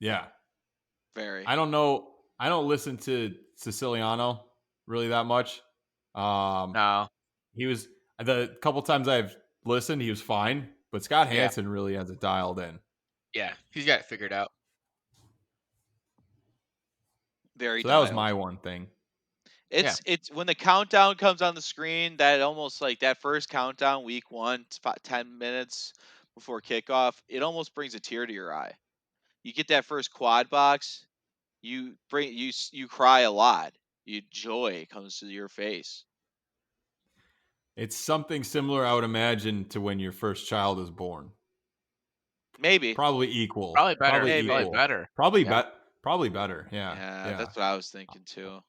Yeah. Very. I don't know. I don't listen to Siciliano really that much. No. He was the couple times I've listened, he was fine, but Scott Hansen really has it dialed in. Yeah, he's got it figured out. Very. So that was my one thing. It's when the countdown comes on the screen, that almost like that first countdown, week 1, 10 minutes before kickoff, it almost brings a tear to your eye. You get that first quad box, you cry a lot. Joy comes to your face. It's something similar, I would imagine, to when your first child is born. Maybe. Probably equal. Probably better. Probably Maybe. equal. Better. Probably better. Yeah. Yeah, that's what I was thinking too.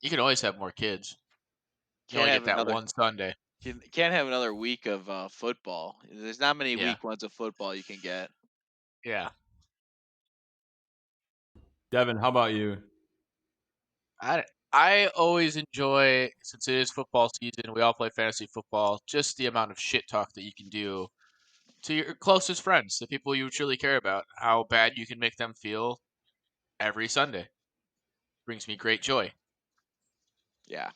You can always have more kids. You Can't only have get that another one Sunday. Can't have another week of football. There's not many week 1s of football you can get. Yeah. Devin, how about you? I always enjoy, since it is football season, we all play fantasy football, just the amount of shit talk that you can do to your closest friends, the people you truly care about, how bad you can make them feel every Sunday. Brings me great joy. Yeah.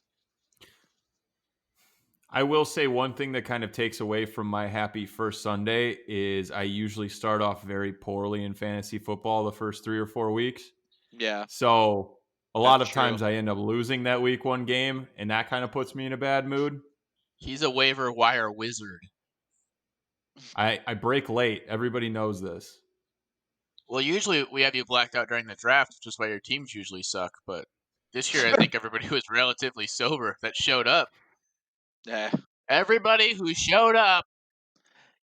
I will say one thing that kind of takes away from my happy first Sunday is I usually start off very poorly in fantasy football the first 3 or 4 weeks. Yeah, So a lot that's of true. times I end up losing that week 1 game, and that kind of puts me in a bad mood. He's a waiver wire wizard. I break late. Everybody knows this. Well, usually we have you blacked out during the draft, which is why your teams usually suck. But this year, I think everybody was relatively sober that showed up. Yeah, Everybody who showed up.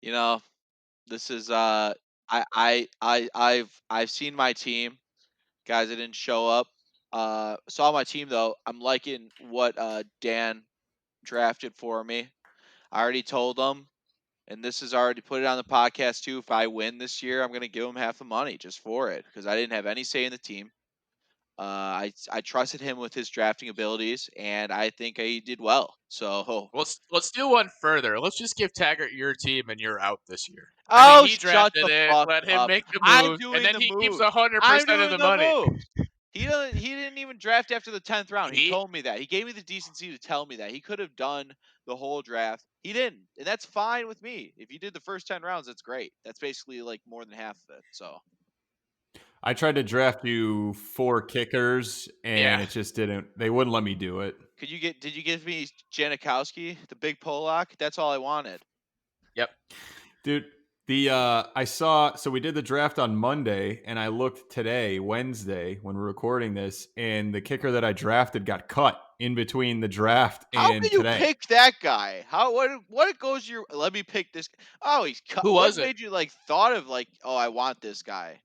you know, this is I've seen my team, guys that didn't show up. Saw my team though. I'm liking what Dan drafted for me. I already told him, and this is already put it on the podcast too. If I win this year, I'm gonna give him half the money just for it because I didn't have any say in the team. I trusted him with his drafting abilities, and I think he did well. So, Let's do one further. Let's just give Taggart your team and you're out this year. I mean, oh, he shut drafted the it. fuck Let him up! make the I'm moves, and doing then the he keeps moves. I'm 100% of doing the the money. moves. He doesn't. He didn't even draft after the 10th round. He He told me that. He gave me the decency to tell me that. He could have done the whole draft. He didn't, and that's fine with me. If you did the first 10 rounds, that's great. That's basically like more than half of it. So, I tried to draft you 4 kickers, and yeah. it just didn't. They wouldn't let me do it. could you get? Did you give me Janikowski, the big Polak? That's all I wanted. Yep. Dude, the I saw so we did the draft on Monday, and I looked today, Wednesday, when we're recording this, and the kicker that I drafted got cut in between the draft How and can you today. pick that guy? How what goes your? Let me pick this. Oh, he's cut. Who What was it? made you like thought of like? Oh, I want this guy.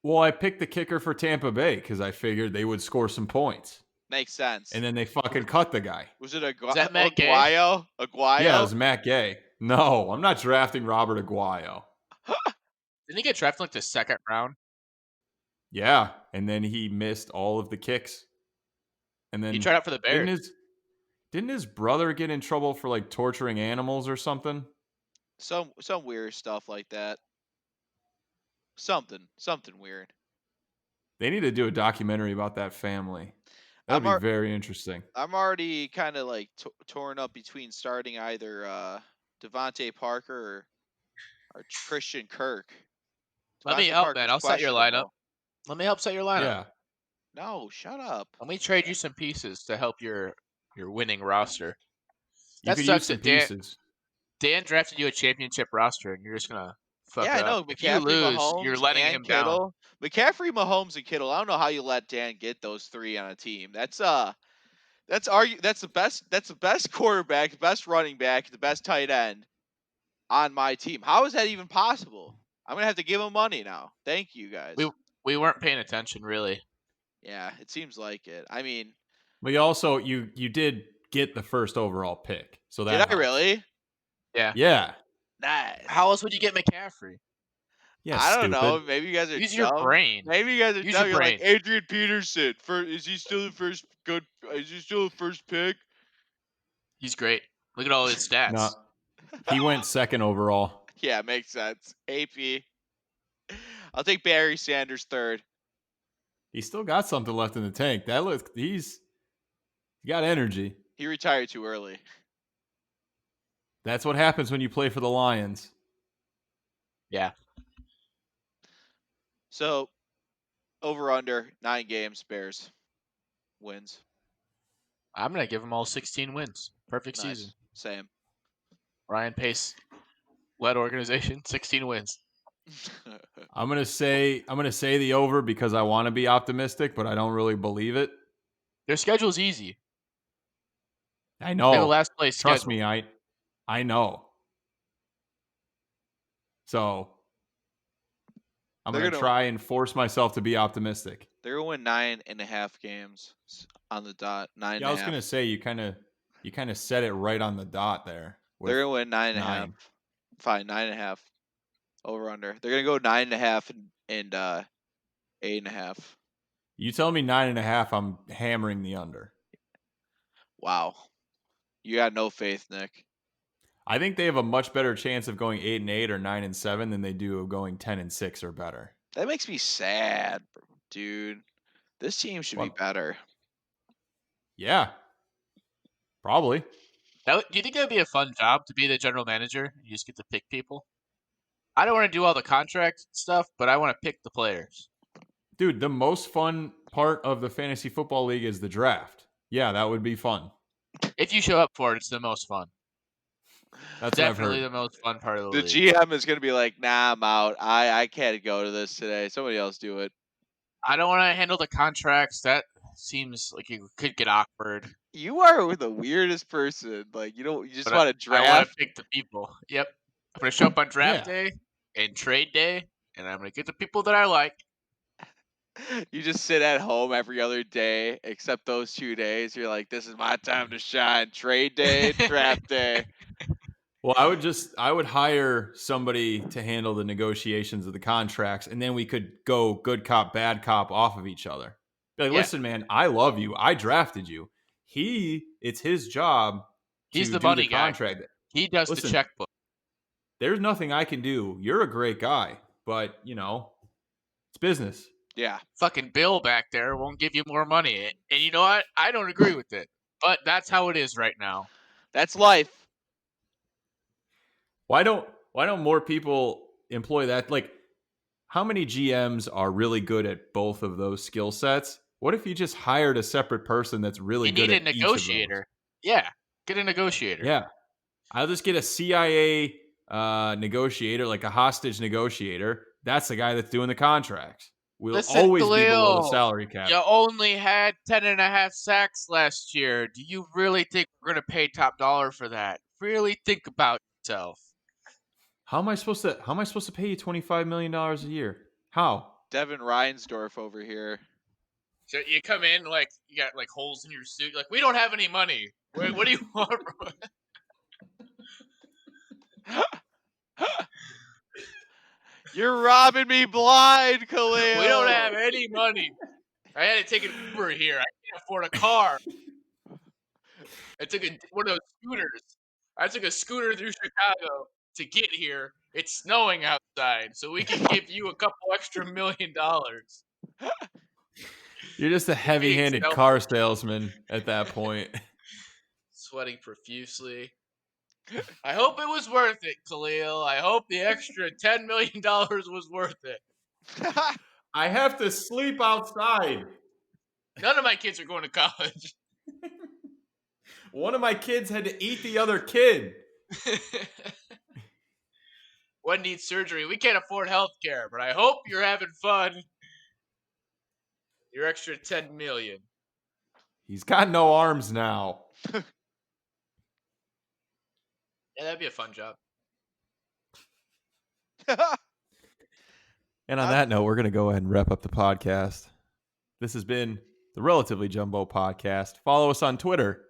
Well, I picked the kicker for Tampa Bay because I figured they would score some points, Makes sense. and then they fucking cut the guy. Was it Is that Matt Gay? Aguayo? Yeah, it Aguayo? was Matt Gay. No, I'm not drafting Robert Aguayo. Didn't he get drafted like the second round? Yeah, and then he missed all of the kicks, and He then tried out for the didn't Bears. his didn't his brother get in trouble for like torturing animals or something? Some weird stuff like that. Something weird. They need to do a documentary about that family. That would I'm be ar- very interesting. I'm already kind of like torn up between starting either Devontae Parker or Christian Kirk. Let me Devontae help, man. Parker's I'll set your lineup. questionable. Let me help set your lineup. Yeah, No, shut up. Let me trade you some pieces to help your winning roster. you That could use sucks some that pieces. Dan drafted you a championship roster, and you're just gonna fuck Yeah, it I up. know If you McCaffrey, lose, you're Mahomes, letting and him down. Kittle. McCaffrey, Mahomes, and Kittle. I don't know how you let Dan get those three on a team. That's the best. That's the best quarterback, the best running back, the best tight end on my team. How is that even possible? I'm gonna have to give him money now. Thank you We guys. we weren't paying attention really. Yeah, it seems like it. I mean, But you also you did get the first overall pick, so did that I helps. really? Yeah. Yeah, Nice. How else would you get McCaffrey? yeah, I don't know. stupid. Maybe you guys are Use your dumb. brain. Maybe you guys are Use your dumb. You're like brain. Adrian Peterson. Is he still the first good? Is he still the first pick? He's great. Look at all his No, stats. he went second overall. Yeah, makes sense. AP. I'll take Barry Sanders third. He still got something left in the tank. That looks he's got energy. He retired too early. That's what happens when you play for the Lions. Yeah. So over under 9 games. Bears wins. I'm gonna give him all 16 wins. Perfect season. Nice. Same. Ryan Pace led organization, 16 wins. I'm gonna say the over because I want to be optimistic, but I don't really believe it. Their schedule's easy. I They have a know. last place Trust schedule. me, I know. So I'm they're gonna gonna try and force myself to be optimistic. they're gonna win 9.5 games on the dot. Nine Yeah, I and a was half. gonna say you kind of set it right on the dot there with They're gonna win 9.5. 9. Fine, 9.5. Over under. They're gonna go 9.5 and 8.5. You tell me 9.5, I'm hammering the under. Wow. You got no faith, Nick. I think they have a much better chance of going 8-8 or 9-7 than they do of going 10-6 or better. That makes me sad, dude. This team should be Well, better. yeah, probably. Do you think that would be a fun job to be the general manager? You just get to pick people. I don't want to do all the contract stuff, but I want to pick the players. Dude, the most fun part of the fantasy football league is the draft. Yeah, that would be fun. If you show up for it, it's the most fun. That's what I've Definitely heard. the most fun part of the The league. GM is gonna be like, "Nah, I'm out. I can't go to this today. Somebody else do it." I don't want to handle the contracts. That seems like it could get awkward. You are the weirdest person. Like you just But want to I want to draft. pick the people. Yep. I'm going to show up on draft Yeah. day and trade day, and I'm going to get the people that I like. You just sit at home every other day except those 2 days. You're like, "This is my time to shine." Trade day, draft day. Well, I would hire somebody to handle the negotiations of the contracts, and then we could go good cop, bad cop off of each other. Be like, Yeah. listen, man, I love you. I drafted you. It's his job He's to the do the money guy. contract. He does the Listen, checkbook. there's nothing I can do. You're a great guy, but it's business. Yeah, Fucking Bill back there won't give you more money. And you know what? I don't agree with it. But that's how it is right now. that's life. Why don't more people employ that? Like, how many GMs are really good at both of those skill sets? What if you just hired a separate person that's really You good need a at each of those? negotiator. Yeah. Get a negotiator. Yeah, I'll just get a CIA negotiator, like a hostage negotiator. That's the guy that's doing the contracts. We'll Listen, always be below the Khalil, salary cap. you only had 10.5 sacks last year. Do you really think we're going to pay top dollar for that? Really think about yourself. How am I supposed to pay you $25 million a year? How? Devin Reinsdorf over here. So you come in like you got like holes in your suit. Like, we don't have any money. What do you want? You're robbing me blind, Khalil. We don't have any money. I had to take an Uber here. I can't afford a car. I took one of those scooters. I took a scooter through Chicago to get here. It's snowing outside, so we can give you a couple extra $1 million. You're just a heavy-handed selfish. car salesman at that point. Sweating profusely. I hope it was worth it, Khalil. I hope the extra $10 million was worth it. I have to sleep outside. None of my kids are going to college. One of my kids had to eat the other kid. One needs surgery. We can't afford health care, but I hope you're having fun. Your extra $10 million. He's got no arms now. Yeah, that'd be a fun job. And on that note, we're going to go ahead and wrap up the podcast. This has been the Relatively Jumbo Podcast. Follow us on Twitter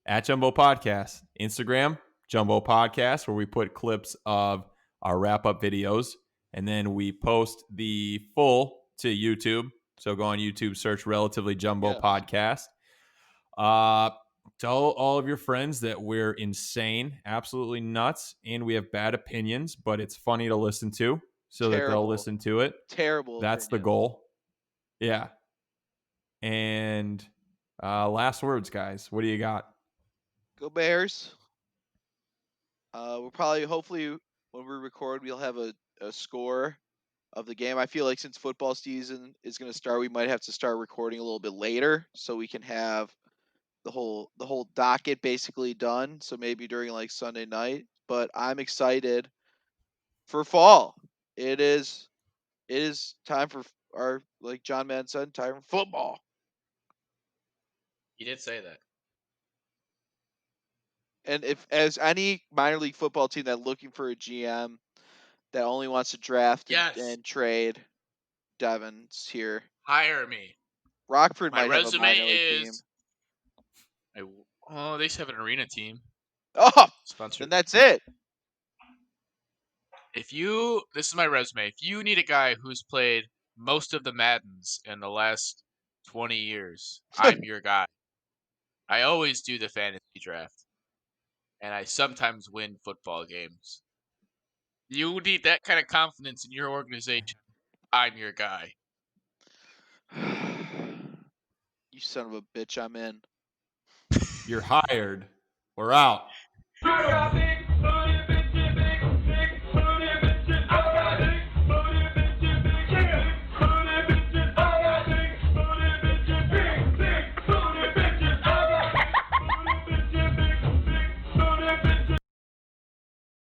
at Jumbo Podcast, Instagram, Jumbo Podcast, where we put clips of our wrap-up videos, and then we post the full to YouTube. So go on YouTube, search Relatively Jumbo Podcast. Tell all of your friends that we're insane, absolutely nuts, and we have bad opinions, but it's funny to listen to, so that they'll listen to it. Terrible. That's the goal. Yeah. And last words, guys. What do you got? Go Bears. We'll probably, hopefully, when we record, we'll have a score of the game. I feel like since football season is going to start, we might have to start recording a little bit later so we can have the whole docket basically done. So maybe during like Sunday night. But I'm excited for fall. It is time for our, like John Madden said, time for football. You did say that. And if as any minor league football team that's looking for a GM that only wants to draft and trade, Devin's here. Hire me. Rockford My might have a resume minor league team. is. They just have an arena team. Oh, Sponsored. then that's it. This is my resume. If you need a guy who's played most of the Maddens in the last 20 years, I'm your guy. I always do the fantasy draft, and I sometimes win football games. You need that kind of confidence in your organization. I'm your guy. You son of a bitch, I'm in. You're hired. We're out.